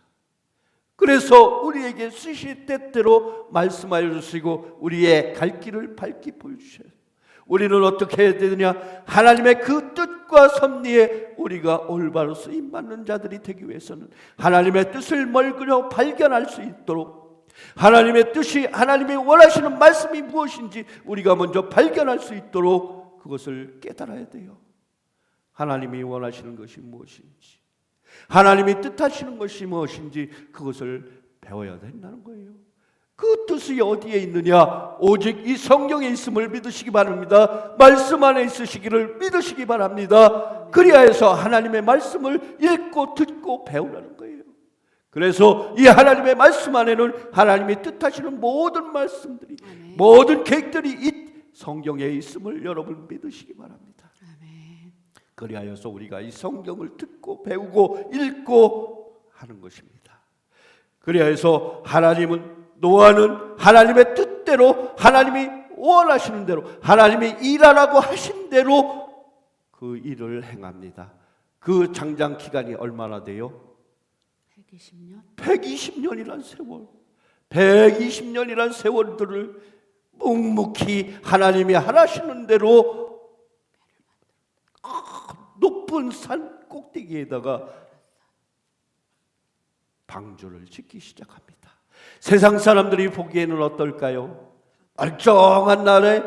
그래서 우리에게 쓰실 때때로 말씀하여 주시고 우리의 갈 길을 밝히 보여주셔요. 우리는 어떻게 해야 되느냐? 하나님의 그 뜻과 섭리에 우리가 올바로 쓰임받는 자들이 되기 위해서는 하나님의 뜻을 멀그려 발견할 수 있도록, 하나님의 뜻이, 하나님이 원하시는 말씀이 무엇인지 우리가 먼저 발견할 수 있도록 그것을 깨달아야 돼요. 하나님이 원하시는 것이 무엇인지, 하나님이 뜻하시는 것이 무엇인지 그것을 배워야 된다는 거예요. 그 뜻이 어디에 있느냐? 오직 이 성경에 있음을 믿으시기 바랍니다. 말씀 안에 있으시기를 믿으시기 바랍니다. 그리하여서 하나님의 말씀을 읽고 듣고 배우라는 거예요. 그래서 이 하나님의 말씀 안에는 하나님이 뜻하시는 모든 말씀들이, 아멘. 모든 계획들이 이 성경에 있음을 여러분 믿으시기 바랍니다. 아멘. 그리하여서 우리가 이 성경을 듣고 배우고 읽고 하는 것입니다. 그리하여서 노아는 하나님의 뜻대로, 하나님이 원하시는 대로, 하나님이 일하라고 하신 대로 그 일을 행합니다. 그 장장 기간이 얼마나 돼요? 120년? 120년이란 세월, 120년이란 세월들을 묵묵히 하나님이 하시는 대로 높은 산 꼭대기에다가 방주를 짓기 시작합니다. 세상 사람들이 보기에는 어떨까요? 멀쩡한 날에,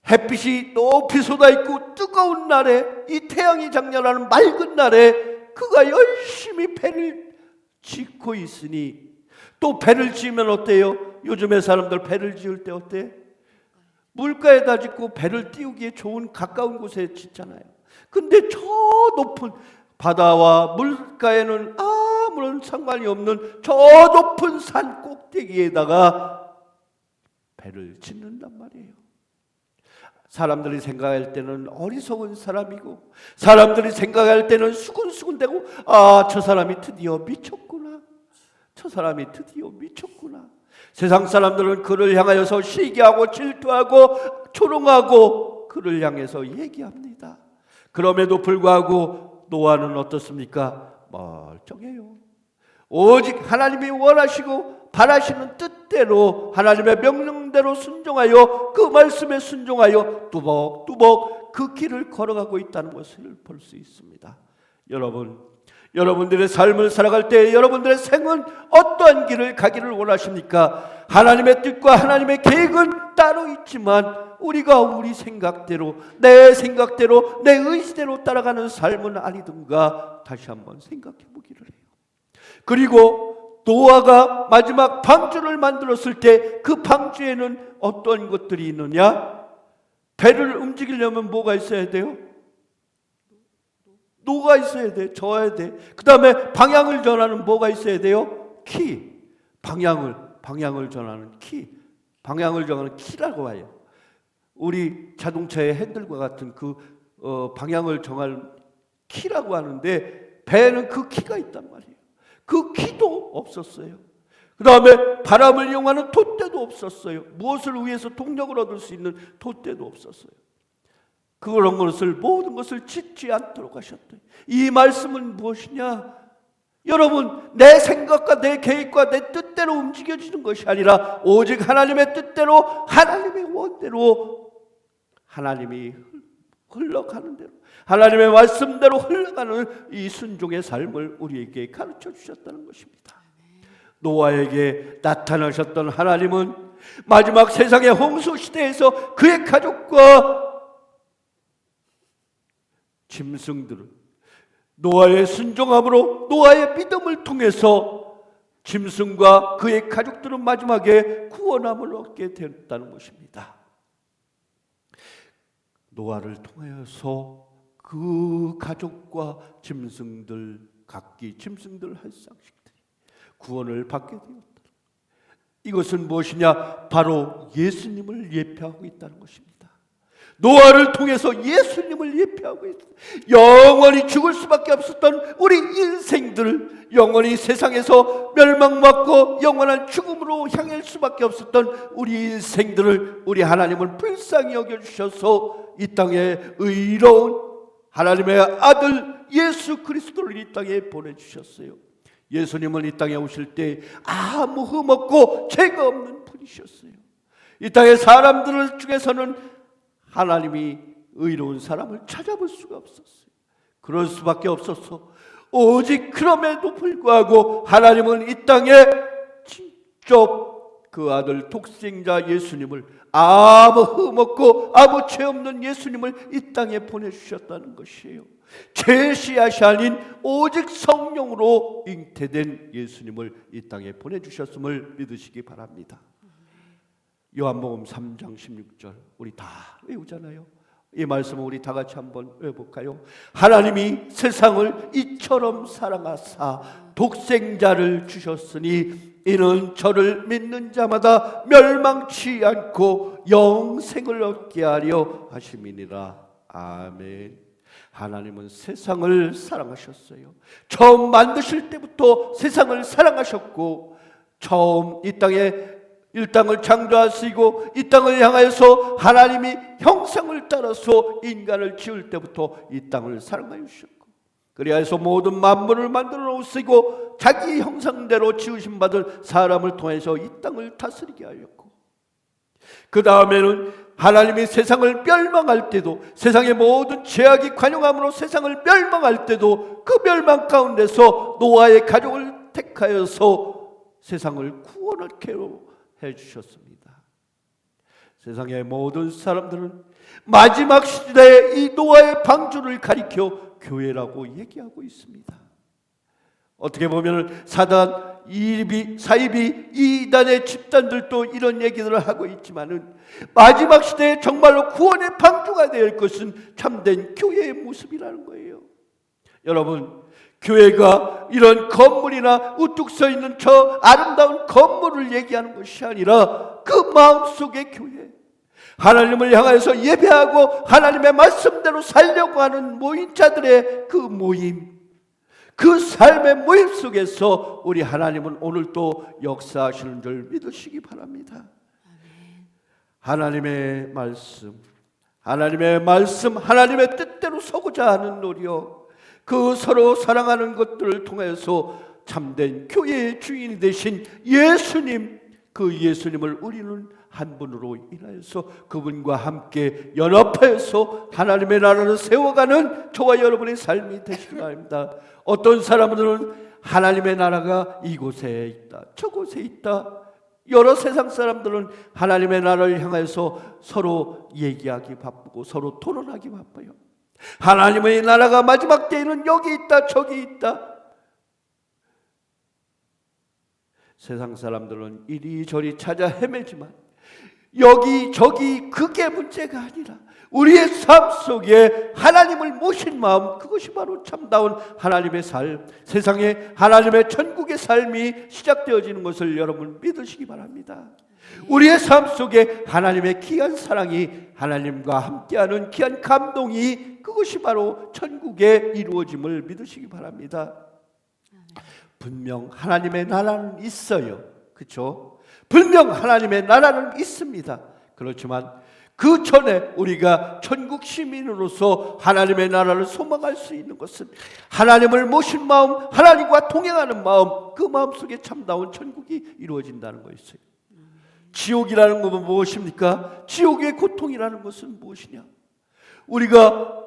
햇빛이 높이 쏟아있고 뜨거운 날에, 이 태양이 장렬하는 맑은 날에 그가 열심히 배를 짓고 있으니, 또 배를 지으면 어때요? 요즘에 사람들 배를 지을 때 어때? 물가에다 짓고 배를 띄우기에 좋은 가까운 곳에 짓잖아요. 근데 저 높은 바다와 물가에는 아무런 상관이 없는 저 높은 산 꼭대기에다가 배를 짓는단 말이에요. 사람들이 생각할 때는 어리석은 사람이고, 사람들이 생각할 때는 수군수군대고, 저 사람이 드디어 미쳤구나, 저 사람이 드디어 미쳤구나. 세상 사람들은 그를 향하여서 시기하고 질투하고 조롱하고 그를 향해서 얘기합니다. 그럼에도 불구하고 노아는 어떻습니까? 멀쩡해요. 오직 하나님이 원하시고 바라시는 뜻대로, 하나님의 명령대로 순종하여, 그 말씀에 순종하여 뚜벅뚜벅 그 길을 걸어가고 있다는 것을 볼 수 있습니다. 여러분들의 삶을 살아갈 때 여러분들의 생은 어떠한 길을 가기를 원하십니까? 하나님의 뜻과 하나님의 계획은 따로 있지만 우리가 우리 생각대로, 내 생각대로, 내 의지대로 따라가는 삶은 아니든가 다시 한번 생각해 보기를 해요. 그리고 노아가 마지막 방주를 만들었을 때 그 방주에는 어떤 것들이 있느냐? 배를 움직이려면 뭐가 있어야 돼요? 노가 있어야 돼. 저어야 돼. 그 다음에 방향을 전하는 뭐가 있어야 돼요? 키. 방향을 전하는 키. 방향을 전하는 키라고 해요. 우리 자동차의 핸들과 같은 그 방향을 정할 키라고 하는데, 배에는 그 키가 있단 말이에요. 그 키도 없었어요. 그 다음에 바람을 이용하는 돛대도 없었어요. 무엇을 위해서 동력을 얻을 수 있는 돛대도 없었어요. 그런 것을 모든 것을 짓지 않도록 하셨대. 이 말씀은 무엇이냐? 여러분, 내 생각과 내 계획과 내 뜻대로 움직여지는 것이 아니라 오직 하나님의 뜻대로, 하나님의 원대로, 하나님이 흘러가는 대로, 하나님의 말씀대로 흘러가는 이 순종의 삶을 우리에게 가르쳐 주셨다는 것입니다. 노아에게 나타나셨던 하나님은 마지막 세상의 홍수 시대에서 그의 가족과 짐승들을 노아의 순종함으로, 노아의 믿음을 통해서 짐승과 그의 가족들은 마지막에 구원함을 얻게 되었다는 것입니다. 노아를 통하여서 그 가족과 짐승들, 각기 짐승들 한 쌍씩들이 구원을 받게 되었다. 이것은 무엇이냐? 바로 예수님을 예표하고 있다는 것입니다. 노아를 통해서 예수님을 예표하고 있다. 영원히 죽을 수밖에 없었던 우리 인생들, 영원히 세상에서 멸망받고 영원한 죽음으로 향할 수밖에 없었던 우리 인생들을 우리 하나님은 불쌍히 여겨주셔서 이 땅에 의로운 하나님의 아들 예수 그리스도를 이 땅에 보내주셨어요. 예수님은 이 땅에 오실 때 아무 흠없고 죄가 없는 분이셨어요. 이 땅의 사람들 중에서는 하나님이 의로운 사람을 찾아볼 수가 없었어요. 그럴 수밖에 없었어. 오직 그럼에도 불구하고 하나님은 이 땅에 직접 그 아들 독생자 예수님을, 아무 흠없고 아무 죄 없는 예수님을 이 땅에 보내주셨다는 것이에요. 죄시앗이 아닌 오직 성령으로 잉태된 예수님을 이 땅에 보내주셨음을 믿으시기 바랍니다. 요한복음 3장 16절 우리 다 외우잖아요. 이 말씀을 우리 다 같이 한번 외워볼까요? 하나님이 세상을 이처럼 사랑하사 독생자를 주셨으니 이는 저를 믿는 자마다 멸망치 않고 영생을 얻게 하려 하심이니라. 아멘. 하나님은 세상을 사랑하셨어요. 처음 만드실 때부터 세상을 사랑하셨고, 처음 이 땅을 창조하시고 이 땅을 향하여서 하나님이 형상을 따라서 인간을 지을 때부터 이 땅을 사랑하여 주셨고, 그리하여서 모든 만물을 만들어 놓으시고 자기 형상대로 지으신 받은 사람을 통해서 이 땅을 다스리게 하였고, 그 다음에는 하나님이 세상을 멸망할 때도, 세상의 모든 죄악이 관영함으로 세상을 멸망할 때도 그 멸망 가운데서 노아의 가족을 택하여서 세상을 구원하게 해주셨습니다. 세상의 모든 사람들은 마지막 시대에 이 노아의 방주를 가리켜 교회라고 얘기하고 있습니다. 어떻게 보면 사단, 사이비, 이단의 집단들도 이런 얘기들을 하고 있지만은 마지막 시대에 정말로 구원의 방주가 될 것은 참된 교회의 모습이라는 거예요. 여러분, 교회가 이런 건물이나 우뚝 서 있는 저 아름다운 건물을 얘기하는 것이 아니라 그 마음속의 교회, 하나님을 향해서 예배하고 하나님의 말씀대로 살려고 하는 모임자들의 그 모임, 그 삶의 모임 속에서 우리 하나님은 오늘도 역사하시는 줄 믿으시기 바랍니다. 하나님의 말씀, 하나님의 뜻대로 서고자 하는 노력, 그 서로 사랑하는 것들을 통해서 참된 교회의 주인이 되신 예수님, 그 예수님을 우리는 한 분으로 인하여서 그분과 함께 연합해서 하나님의 나라를 세워가는 저와 여러분의 삶이 되시기 바랍니다. 어떤 사람들은 하나님의 나라가 이곳에 있다, 저곳에 있다. 여러 세상 사람들은 하나님의 나라를 향해서 서로 얘기하기 바쁘고 서로 토론하기 바빠요. 하나님의 나라가 마지막 때에는 여기 있다, 저기 있다. 세상 사람들은 이리저리 찾아 헤매지만 여기 저기 그게 문제가 아니라 우리의 삶 속에 하나님을 모신 마음, 그것이 바로 참다운 하나님의 삶, 세상에 하나님의 천국의 삶이 시작되어지는 것을 여러분 믿으시기 바랍니다. 우리의 삶 속에 하나님의 귀한 사랑이, 하나님과 함께하는 귀한 감동이, 그것이 바로 천국에 이루어짐을 믿으시기 바랍니다. 분명 하나님의 나라는 있어요. 그렇죠? 분명 하나님의 나라는 있습니다. 그렇지만 그 전에 우리가 천국 시민으로서 하나님의 나라를 소망할 수 있는 것은 하나님을 모신 마음, 하나님과 동행하는 마음, 그 마음 속에 참다운 천국이 이루어진다는 것이에요. 지옥이라는 것은 무엇입니까? 지옥의 고통이라는 것은 무엇이냐? 우리가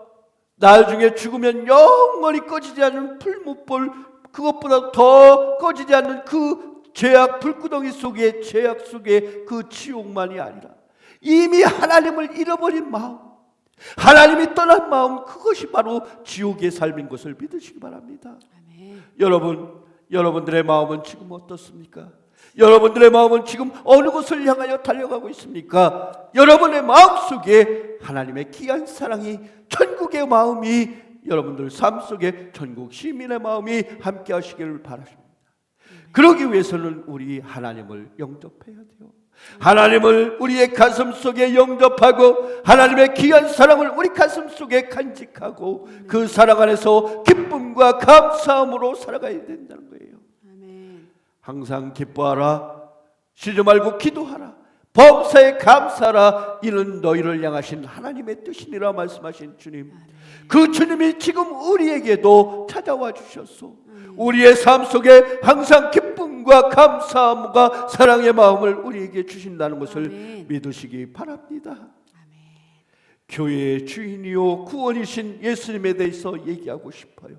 나중에 죽으면 영원히 꺼지지 않는 풀무불, 그것보다 더 꺼지지 않는 그 죄악 불구덩이 속에, 죄악 속에 그 지옥만이 아니라 이미 하나님을 잃어버린 마음, 하나님이 떠난 마음, 그것이 바로 지옥의 삶인 것을 믿으시기 바랍니다. 아멘. 여러분들의 마음은 지금 어떻습니까? 여러분들의 마음은 지금 어느 곳을 향하여 달려가고 있습니까? 여러분의 마음속에 하나님의 귀한 사랑이, 천국의 마음이, 여러분들 삶 속에 천국 시민의 마음이 함께 하시기를 바랍니다. 그러기 위해서는 우리 하나님을 영접해야 돼요. 하나님을 우리의 가슴 속에 영접하고 하나님의 귀한 사랑을 우리 가슴 속에 간직하고 그 사랑 안에서 기쁨과 감사함으로 살아가야 된다는 거예요. 아멘. 항상 기뻐하라, 쉬지 말고 기도하라, 범사에 감사하라, 이는 너희를 향하신 하나님의 뜻이니라 말씀하신 주님, 그 주님이 지금 우리에게도 찾아와 주셨소. 우리의 삶 속에 항상 기쁨과 감사함과 사랑의 마음을 우리에게 주신다는 것을 아멘. 믿으시기 바랍니다. 아멘. 교회의 주인이요 구원이신 예수님에 대해서 얘기하고 싶어요.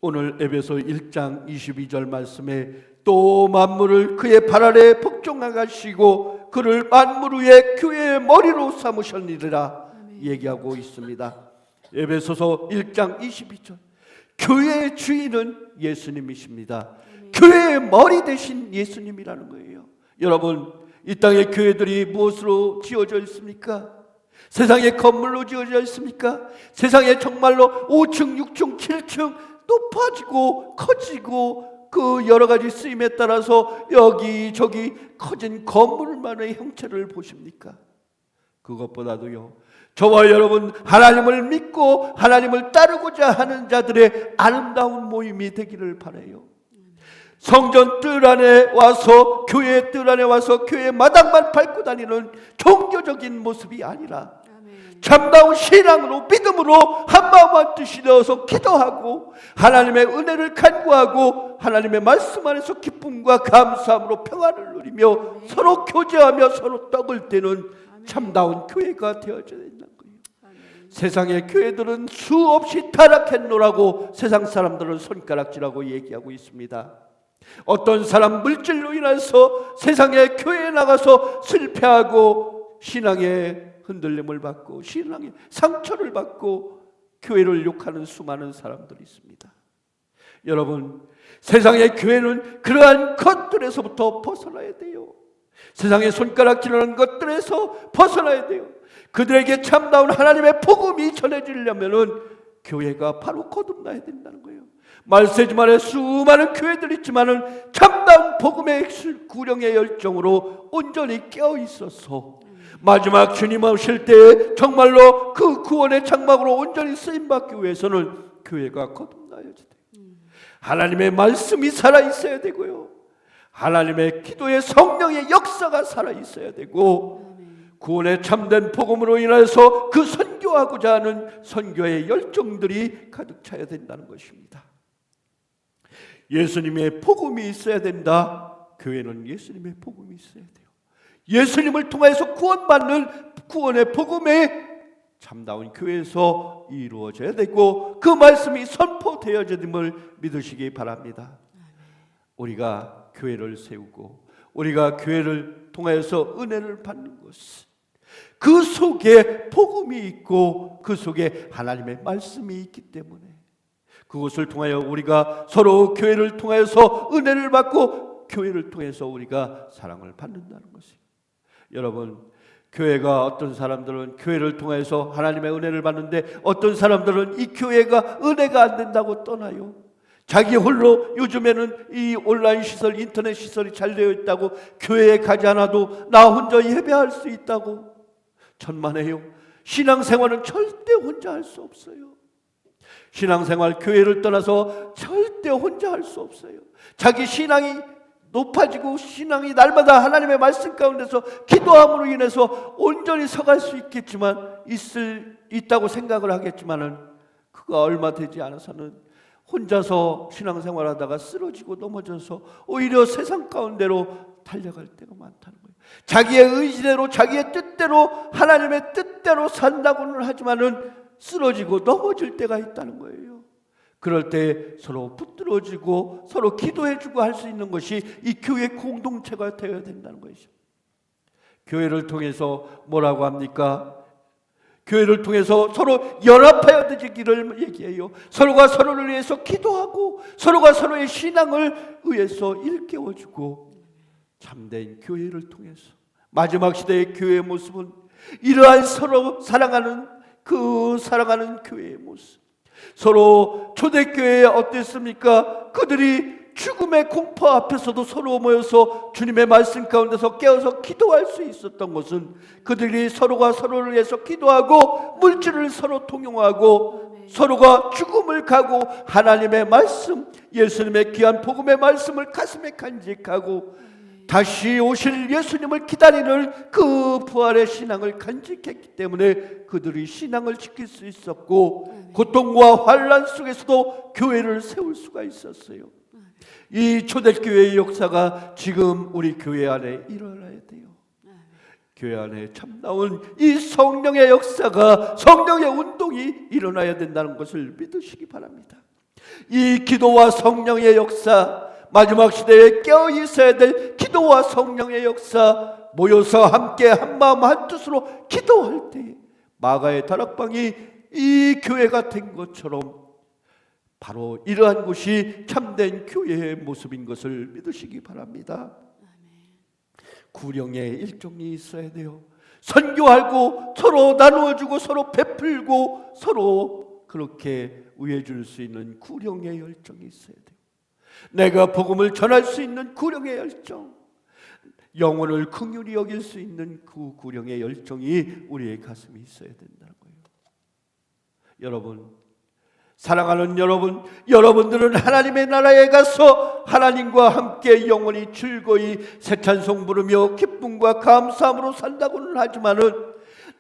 오늘 에베소 1장 22절 말씀에 또 만물을 그의 발 아래 복종하게 하시고 그를 만물 위에 교회의 머리로 삼으셨느니라 얘기하고 있습니다. 에베소서 1장 22절, 교회의 주인은 예수님이십니다. 교회의 머리 되신 예수님이라는 거예요. 여러분, 이 땅의 교회들이 무엇으로 지어져 있습니까? 세상의 건물로 지어져 있습니까? 세상에 정말로 5층, 6층, 7층 높아지고 커지고 그 여러 가지 쓰임에 따라서 여기저기 커진 건물만의 형체를 보십니까? 그것보다도요, 저와 여러분 하나님을 믿고 하나님을 따르고자 하는 자들의 아름다운 모임이 되기를 바라요. 성전 뜰 안에 와서, 교회 뜰 안에 와서 교회 마당만 밟고 다니는 종교적인 모습이 아니라 참다운 신앙으로, 믿음으로 한마음 한뜻이 되어서 기도하고 하나님의 은혜를 간구하고 하나님의 말씀 안에서 기쁨과 감사함으로 평안을 누리며 서로 교제하며 서로 떡을 떼는 참다운 교회가 되어져야 된다는 거예요. 세상의 교회들은 수없이 타락했노라고 세상 사람들은 손가락질하고 얘기하고 있습니다. 어떤 사람 물질로 인해서 세상의 교회에 나가서 실패하고 신앙의 흔들림을 받고 신앙의 상처를 받고 교회를 욕하는 수많은 사람들이 있습니다. 여러분, 세상의 교회는 그러한 것들에서부터 벗어나야 돼요. 세상의 손가락질하는 것들에서 벗어나야 돼요. 그들에게 참다운 하나님의 복음이 전해지려면은 교회가 바로 거듭나야 된다는 거예요. 말세지만에 수많은 교회들이 있지만은 참다운 복음의 구령의 열정으로 온전히 깨어 있어서 마지막 주님 오실 때 정말로 그 구원의 장막으로 온전히 쓰임받기 위해서는 교회가 거듭나야 돼요. 하나님의 말씀이 살아있어야 되고요, 하나님의 기도의 성령의 역사가 살아있어야 되고, 구원의 참된 복음으로 인해서 그 선교하고자 하는 선교의 열정들이 가득 차야 된다는 것입니다. 예수님의 복음이 있어야 된다. 교회는 예수님의 복음이 있어야 돼요. 예수님을 통해서 구원받는 구원의 복음에 참다운 교회에서 이루어져야 되고 그 말씀이 선포되어짐을 믿으시기 바랍니다. 우리가 교회를 세우고 우리가 교회를 통해서 은혜를 받는 것은 그 속에 복음이 있고 그 속에 하나님의 말씀이 있기 때문에 그것을 통하여 우리가 서로 교회를 통해서 은혜를 받고 교회를 통해서 우리가 사랑을 받는다는 것이에요. 여러분, 교회가 어떤 사람들은 교회를 통해서 하나님의 은혜를 받는데 어떤 사람들은 이 교회가 은혜가 안 된다고 떠나요. 자기 홀로 요즘에는 이 온라인 시설, 인터넷 시설이 잘 되어 있다고 교회에 가지 않아도 나 혼자 예배할 수 있다고 천만에요. 신앙생활은 절대 혼자 할 수 없어요. 신앙생활, 교회를 떠나서 절대 혼자 할 수 없어요. 자기 신앙이 높아지고 신앙이 날마다 하나님의 말씀 가운데서 기도함으로 인해서 온전히 서갈 수 있겠지만 있다고 생각을 하겠지만은 그가 얼마 되지 않아서는 혼자서 신앙생활하다가 쓰러지고 넘어져서 오히려 세상 가운데로 달려갈 때가 많다는 거예요. 자기의 의지대로 자기의 뜻대로 하나님의 뜻대로 산다고는 하지만은 쓰러지고 넘어질 때가 있다는 거예요. 그럴 때 서로 붙들어주고 서로 기도해주고 할 수 있는 것이 이 교회 공동체가 되어야 된다는 것이죠. 교회를 통해서 뭐라고 합니까? 교회를 통해서 서로 연합하여 되기를 얘기해요. 서로가 서로를 위해서 기도하고 서로가 서로의 신앙을 위해서 일깨워주고 참된 교회를 통해서 마지막 시대의 교회의 모습은 이러한 서로 사랑하는 교회의 모습. 서로 초대교회에 어땠습니까? 그들이 죽음의 공포 앞에서도 서로 모여서 주님의 말씀 가운데서 깨어서 기도할 수 있었던 것은 그들이 서로가 서로를 위해서 기도하고 물질을 서로 통용하고 서로가 죽음을 가고 하나님의 말씀, 예수님의 귀한 복음의 말씀을 가슴에 간직하고 다시 오실 예수님을 기다리는 그 부활의 신앙을 간직했기 때문에 그들이 신앙을 지킬 수 있었고 고통과 환난 속에서도 교회를 세울 수가 있었어요. 이 초대교회의 역사가 지금 우리 교회 안에 일어나야 돼요. 교회 안에 참나온 이 성령의 역사가, 성령의 운동이 일어나야 된다는 것을 믿으시기 바랍니다. 이 기도와 성령의 역사, 마지막 시대에 깨어 있어야 될 기도와 성령의 역사, 모여서 함께 한마음 한뜻으로 기도할 때 마가의 다락방이 이 교회가 된 것처럼 바로 이러한 것이 참된 교회의 모습인 것을 믿으시기 바랍니다. 구령의 일정이 있어야 돼요. 선교하고 서로 나누어주고 서로 베풀고 서로 그렇게 위해줄 수 있는 구령의 열정이 있어야 돼요. 내가 복음을 전할 수 있는 구령의 열정, 영혼을 긍휼히 여길 수 있는 그 구령의 열정이 우리의 가슴에 있어야 된다는 거예요. 여러분, 사랑하는 여러분, 여러분들은 하나님의 나라에 가서 하나님과 함께 영원히 즐거이 새 찬송 부르며 기쁨과 감사함으로 산다고는 하지만은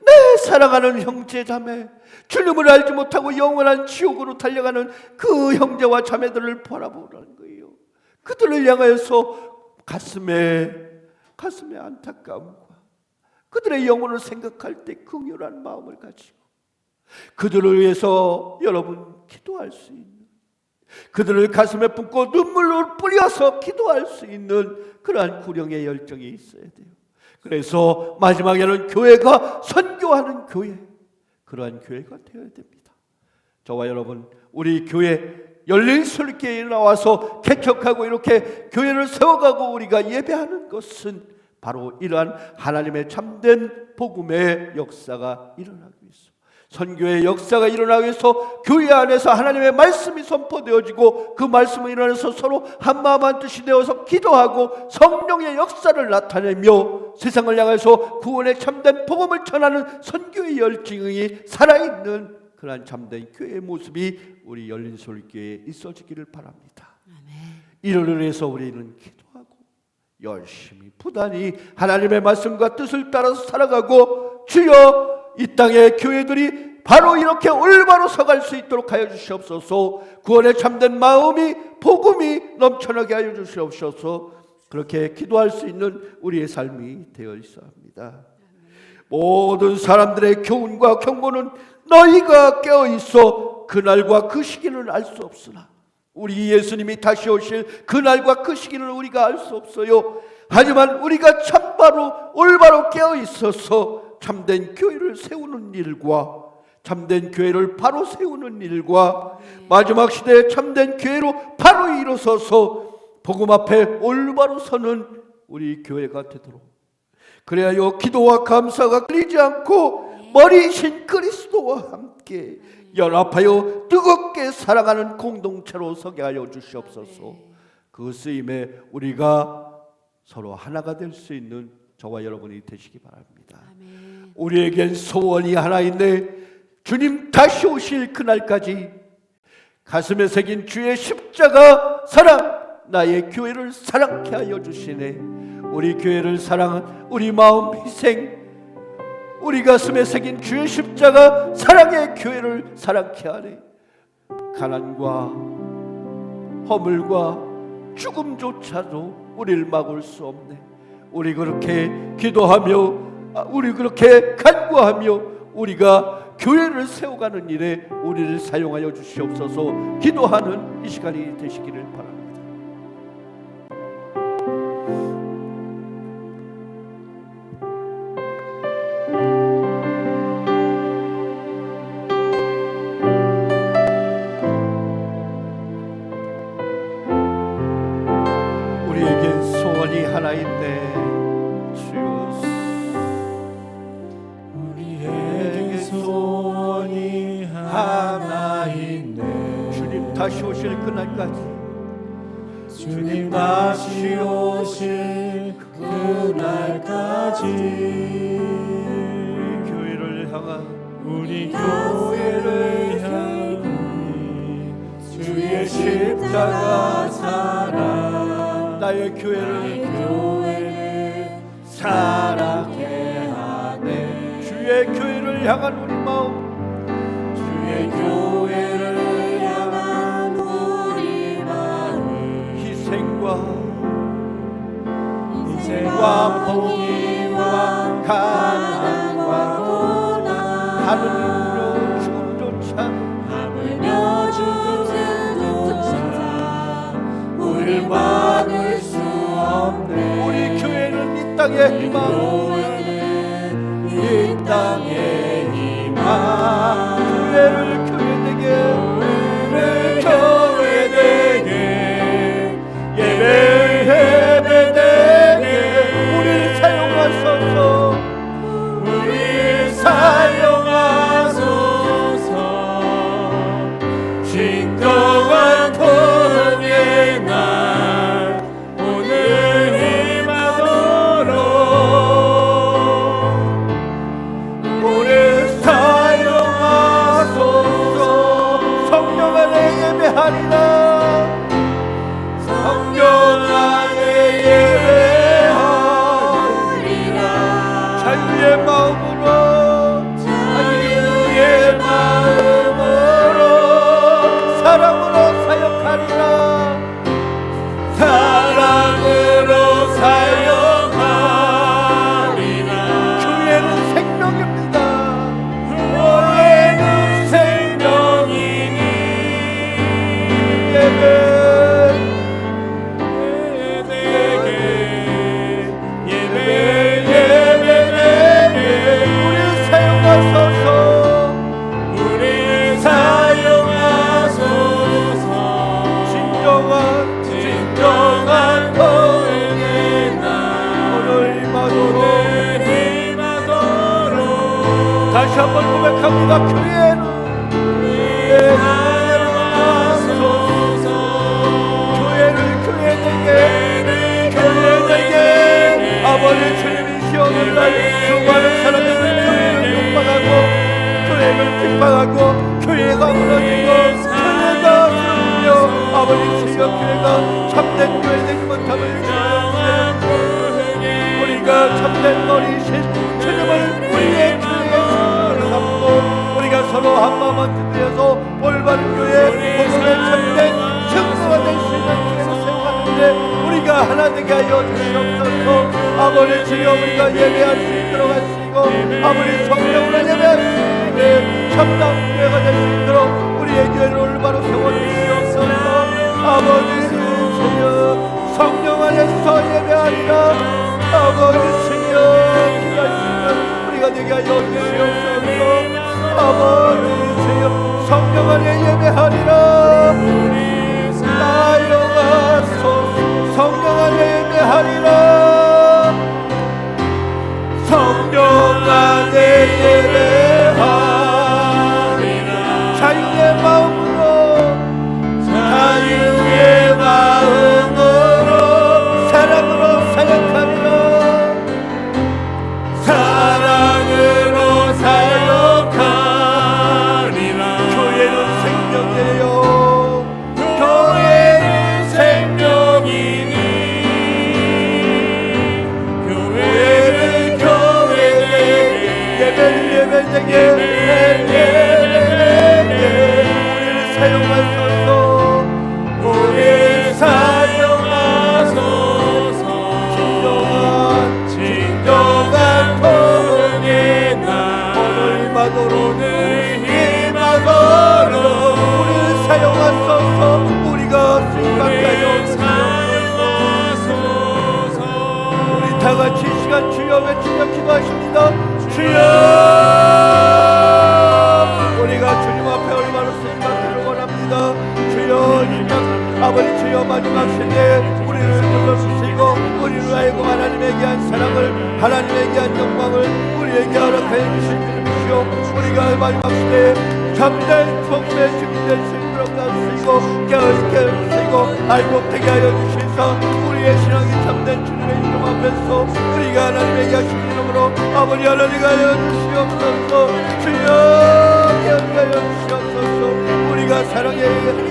내 사랑하는 형제 자매, 주님을 알지 못하고 영원한 지옥으로 달려가는 그 형제와 자매들을 바라보라는 거예요. 그들을 향하여서 가슴에 안타까움과 그들의 영혼을 생각할 때 긍휼한 마음을 가지고 그들을 위해서 여러분 기도할 수 있는, 그들을 가슴에 품고 눈물을 뿌려서 기도할 수 있는 그러한 구령의 열정이 있어야 돼요. 그래서 마지막에는 교회가 선교하는 교회, 그러한 교회가 되어야 됩니다. 저와 여러분, 우리 교회 열린 설교회에 나와서 개척하고 이렇게 교회를 세워가고 우리가 예배하는 것은 바로 이러한 하나님의 참된 복음의 역사가 일어나기 위해서, 선교의 역사가 일어나기 위해서 교회 안에서 하나님의 말씀이 선포되어지고 그 말씀을 일어나서 서로 한마음 한뜻이 되어서 기도하고 성령의 역사를 나타내며 세상을 향해서 구원의 참된 복음을 전하는 선교의 열정이 살아있는 그러한 참된 교회의 모습이 우리 열린솔교회에 있어지기를 바랍니다. 이를 위해서 우리는 기도하고 열심히 부단히 하나님의 말씀과 뜻을 따라서 살아가고, 주여 이 땅의 교회들이 바로 이렇게 올바로 서갈 수 있도록 하여 주시옵소서. 구원에 참된 마음이, 복음이 넘쳐나게 하여 주시옵소서. 그렇게 기도할 수 있는 우리의 삶이 되어 있어야 합니다. 모든 사람들의 교훈과 경고는 너희가 깨어있어 그날과 그 시기는 알 수 없으나, 우리 예수님이 다시 오실 그날과 그 시기는 우리가 알 수 없어요. 하지만 우리가 참바로 올바로 깨어있어서 참된 교회를 세우는 일과 참된 교회를 바로 세우는 일과 마지막 시대에 참된 교회로 바로 일어서서 복음 앞에 올바로 서는 우리 교회가 되도록, 그래야요 기도와 감사가 끊이지 않고 머리이신 그리스도와 함께 연합하여 뜨겁게 사랑하는 공동체로 서게 하여 주시옵소서. 그 쓰임에 우리가 서로 하나가 될 수 있는 저와 여러분이 되시기 바랍니다. 우리에겐 소원이 하나 있네. 주님 다시 오실 그날까지 가슴에 새긴 주의 십자가 사랑 나의 교회를 사랑케 하여 주시네. 우리 교회를 사랑한 우리 마음 희생, 우리 가슴에 새긴 주의 십자가 사랑의 교회를 사랑케 하네. 가난과 허물과 죽음조차도 우리를 막을 수 없네. 우리 그렇게 기도하며 우리 그렇게 간구하며 우리가 교회를 세워가는 일에 우리를 사용하여 주시옵소서. 기도하는 이 시간이 되시기를 바랍니다. 우리에겐 소원이 하나 있네. 소원이 하나 있네. 주님 다시 오실 그날까지, 주님 다시 오실 그날까지 우리 교회를 향한 주의 십자가 사랑, 나의 교회를 사랑케 하네. 주의 교회를 향한 우리 마음, 주의 교회를 향한 우리 마음, 희생과 포기와 가난과 고난, 하늘로 죽음조차 하물며 죽음조차 우릴 막을 수 없네. 우리 교회는 이 땅의 희망, 이 땅의 희망, 교회를 교회되게 예배되게 우리를 사용하소서. 진정한 통의 날 오늘 임하도록 우리 사용하소서. 성령 안에 예배하리라. 성령 안에 예배하리라. 자유의 마음으로, 자유의 마음으로 사랑으로 사역하리라. 사랑으로 사역하리라. 교회는 생명입니다. 교회는 생명이니 예배되게 우리를 사용하소서. 우리 사용하소서. 진정한 통의 날 오늘 임하도록 다시 한번 고백합니다. 교회는 사용하소서. 교회를 교회되게 아버지 주님이시여, 오늘날 수많은 사람들은 교회를 욕망하고 교회를 핍박하고 교회가 무너지고 교회가 쓰러지며 아버지 주여 교회가 참된 교회 되지 못함을 주시옵소서. 우리가 참된 머리이신 주님을 우리의 교회에 삼고 우리가 서로 한마음 한뜻되어서 올바른 교회 복음의 참된 증거가 될 수 있는 교회를 세워가는데 우리가 하나 되게 하여 주시옵소서. 아버지 주여 우리가 예배할 수 있도록 하시고 아버지 성령으로 예배할 수 있는 참된 교회가 될 수 있도록 우리의 교회를 올바로 세워주시옵소서. 아버지 주여 성령 안에서 예배하리라. 아버지 주여 기도할 수 있는 우리가 되게 하여 주시옵소서. 아버지 주여 성령 안에 예배하리라. 사용하소서. 성령 안에 예배하리라. 성령 안에 예배하리라. 자유의 마음으로 같이 이 시간 주여 외치며 기도하십니다. 주여, 우리가 주님 앞에 얼마나 쓰임 받기를 원합니다. 주여, 이 땅 아버지 주여 마지막 세대에 우리를 불러주시고 우리를 하여금 하나님의 귀한 사랑을, 하나님의 귀한 영광을 우리에게 허락하여 주신 주님이시오. 우리가 마지막 시대에 참된 복음의 주민될 수 있도록 하시고 깨어있게 해주시고 알곡되게 하여 주시서 우리의 신앙이 참된 주님의 이름 앞에서 우리가 하나님의 하신 이름으로 아버지 하나님 하여 주시옵소서. 주여 깨어있게 하여 주시옵소서. 우리가 사랑의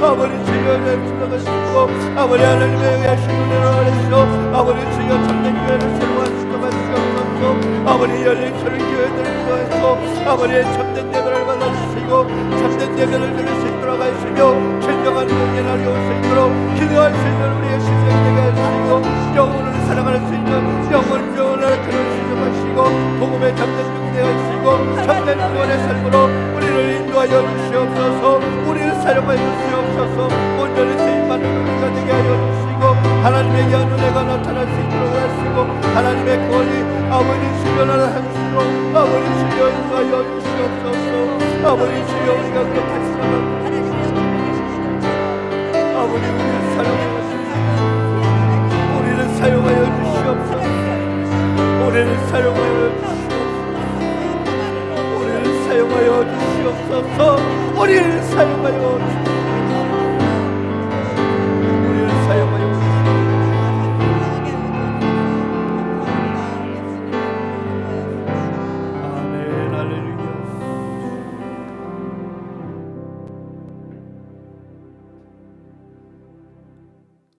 아버지 주여 내주시고 아버지 하나님의 하신 은혜를 하시오. 아버지 주여 참된 교회를 새로 하시도록 하시옵소서. 아버지 열린 서른 교회들을 구하시고 아버지의 참된 예배를 받아주시고 참된 예배를 드릴 수 있도록 하시며 진정한 공연하리 올 수 있도록 기도할 수 있는 우리의 심령 되게 하시고 영혼을 사랑할 수 있는 영혼을 그럴 수 있도록 하시고 복음의 참된 중대 하시고 참된 구원의 삶으로 우리를 인도하여 주시옵소서. 우리를 사용하여 주시옵소서. 온전히 쓰임받는 우리가 되게 하여 주시고 하나님의 귀한 은혜가 나타날 수 있도록 하시고 하나님의 구원이 아버지 실현하는 한수로 아버지 주여 인도하여 주시옵소서. 아버지 주여 우리가 그렇게 살아갑니다. 아버지 우리를 사용하여 주시옵소서. 우리를 사용하여 주시옵소서. 우리를 사용하여 주시옵소서. 우리를 사용하여 주시옵소서. 우리를 사용하여 주시옵소서. 우리를 사용하여 주시옵소서. 아멘. 할렐루야.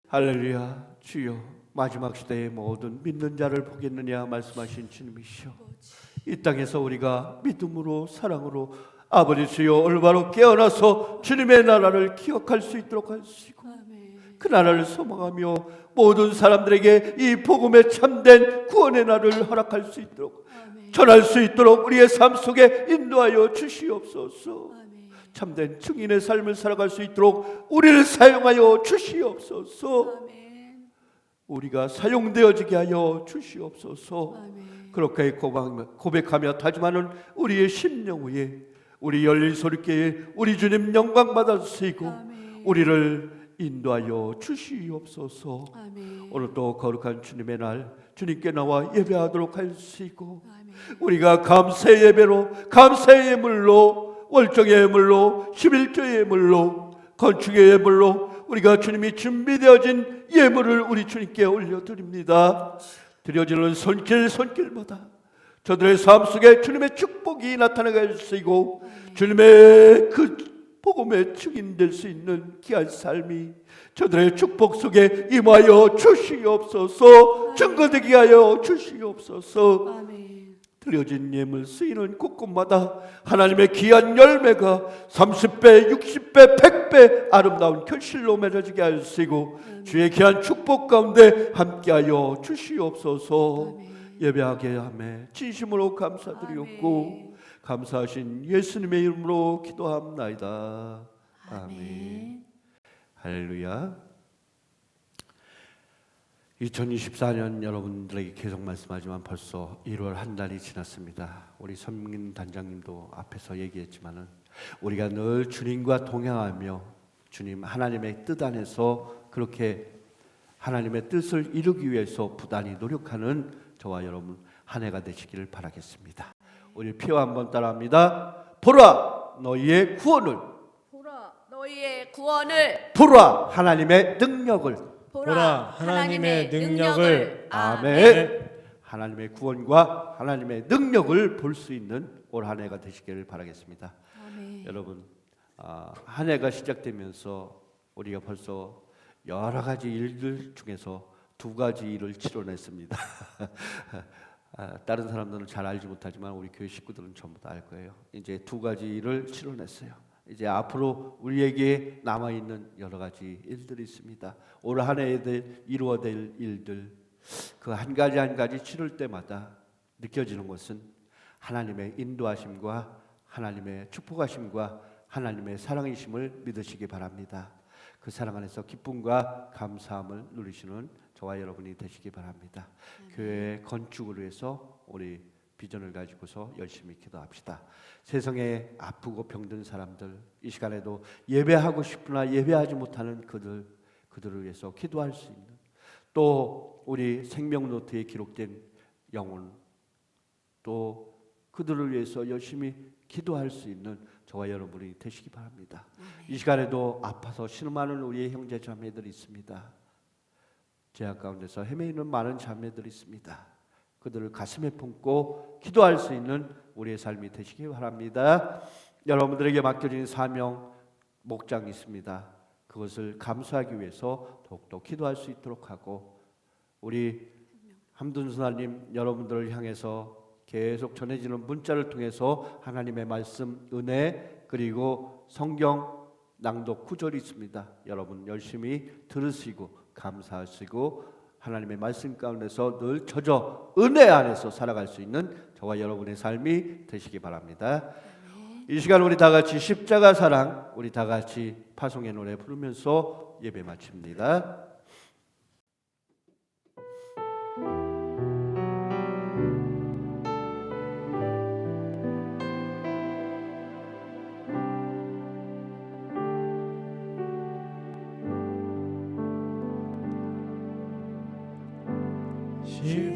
할렐루야. 주여 마지막 시대의 모든 믿는 자를 보겠느냐 말씀하신 주님이시오. 이 땅에서 우리가 믿음으로 사랑으로 아버지 주여 올바로 깨어나서 주님의 나라를 기억할 수 있도록 하시고 그 나라를 소망하며 모든 사람들에게 이 복음의 참된 구원의 날을 허락할 수 있도록 전할 수 있도록 우리의 삶 속에 인도하여 주시옵소서. 참된 증인의 삶을 살아갈 수 있도록 우리를 사용하여 주시옵소서. 우리가 사용되어지게 하여 주시옵소서. 그렇게 고백하며 다짐하는 우리의 심령 위에 우리 열린 소리께에 우리 주님 영광 받아주시고 우리를 인도하여 주시옵소서. 오늘도 거룩한 주님의 날 주님께 나와 예배하도록 하시고 우리가 감사의 예배로 감사의 예물로 월정의 예물로 11조의 예물로 건축의 예물로 우리가 주님이 준비되어진 예물을 우리 주님께 올려드립니다. 드려지는 손길마다 저들의 삶 속에 주님의 축복이 나타나게 해주시고 주님의 그 복음의 증인될 수 있는 귀한 삶이 저들의 축복 속에 임하여 주시옵소서. 증거되게 하여 주시옵소서. 드려진 예물 쓰이는 곳곳마다 하나님의 귀한 열매가 30배, 60배, 100배 아름다운 결실로 맺어지게 하시고 주의 귀한 축복 가운데 함께하여 주시옵소서. 예배하게 하며 진심으로 감사드리옵고 감사하신 예수님의 이름으로 기도합나이다. 아멘. 할렐루야. 2024년 여러분들에게 계속 말씀하지만 벌써 1월 한 달이 지났습니다. 우리 선민 단장님도 앞에서 얘기했지만은 우리가 늘 주님과 동행하며 주님 하나님의 뜻 안에서 그렇게 하나님의 뜻을 이루기 위해서 부단히 노력하는 저와 여러분 한 해가 되시기를 바라겠습니다. 우리 피와 한번 따라합니다. 보라 너희의 구원을, 보라 너희의 구원을, 보라 하나님의 능력을, 보라 하나님의 능력을. 아멘. 하나님의 구원과 하나님의 능력을 볼 수 있는 올 한 해가 되시기를 바라겠습니다. 아멘. 여러분 한 해가 시작되면서 우리가 벌써 여러 가지 일들 중에서 두 가지 일을 치러냈습니다. 다른 사람들은 잘 알지 못하지만 우리 교회 식구들은 전부 다 알 거예요. 이제 두 가지 일을 치러냈어요. 이제 앞으로 우리에게 남아있는 여러 가지 일들이 있습니다. 올 한 해에 이루어야 될 일들, 그 한 가지 한 가지 치를 때마다 느껴지는 것은 하나님의 인도하심과 하나님의 축복하심과 하나님의 사랑이심을 믿으시기 바랍니다. 그 사랑 안에서 기쁨과 감사함을 누리시는 저와 여러분이 되시기 바랍니다. 교회 건축을 위해서 우리 비전을 가지고서 열심히 기도합시다. 세상에 아프고 병든 사람들, 이 시간에도 예배하고 싶으나 예배하지 못하는 그들을 위해서 기도할 수 있는, 또 우리 생명노트에 기록된 영혼, 또 그들을 위해서 열심히 기도할 수 있는 저와 여러분이 되시기 바랍니다. 이 시간에도 아파서 신음하는 우리의 형제 자매들이 있습니다. 죄악 가운데서 헤매이는 많은 자매들이 있습니다. 그들을 가슴에 품고 기도할 수 있는 우리의 삶이 되시기 바랍니다. 여러분들에게 맡겨진 사명, 목장이 있습니다. 그것을 감수하기 위해서 더욱더 기도할 수 있도록 하고, 우리 함둔수나님 여러분들을 향해서 계속 전해지는 문자를 통해서 하나님의 말씀, 은혜, 그리고 성경 낭독 구절이 있습니다. 여러분 열심히 들으시고 감사하시고 하나님의 말씀 가운데서 늘 젖어 은혜 안에서 살아갈 수 있는 저와 여러분의 삶이 되시기 바랍니다. 이 시간 우리 다 같이 십자가 사랑, 우리 다 같이 파송의 노래 부르면서 예배 마칩니다.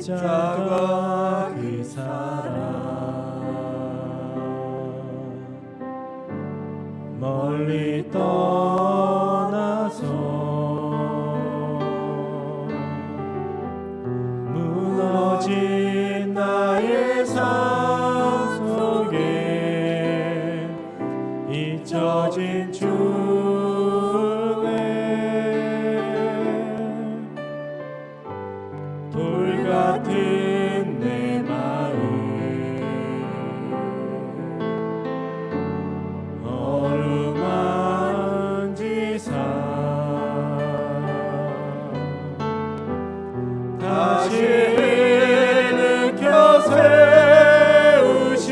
십자가 그 사랑 멀리 떠나서 무너진 나의 삶 속에 잊혀진 돌 같은 내 마음 어루만지사 다시 일으켜 세우신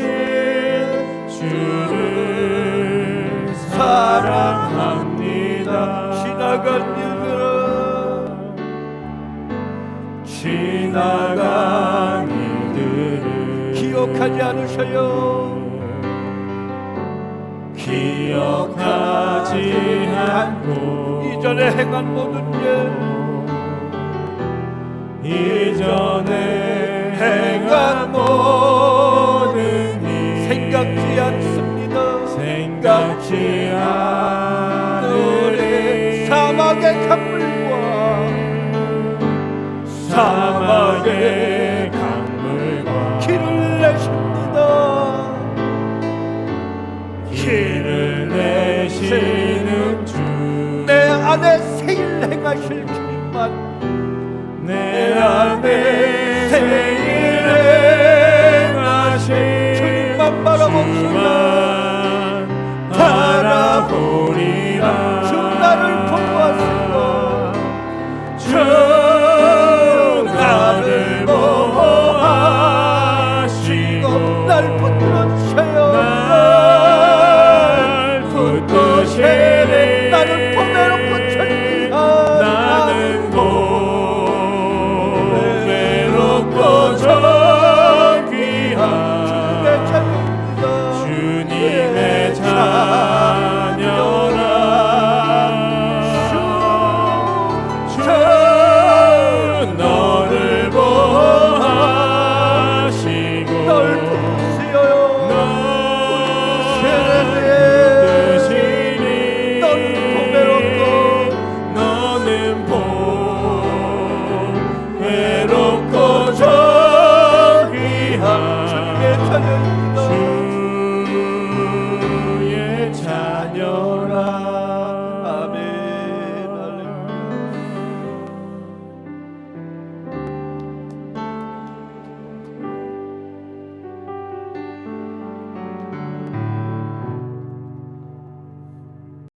주를 사랑합니다. 지나간 일들을 기억하지 않으셔요. 기억하지 않고 이전에 행한 모든 일, 이전에 행한 모든 일 생각지 않습니다. 생각지 않으리. 사막의 강물과 사막의 강물과 길을 내십니다. 길을 내시는 주, 내 안에 새 일 행하실 주님만 내 안에 새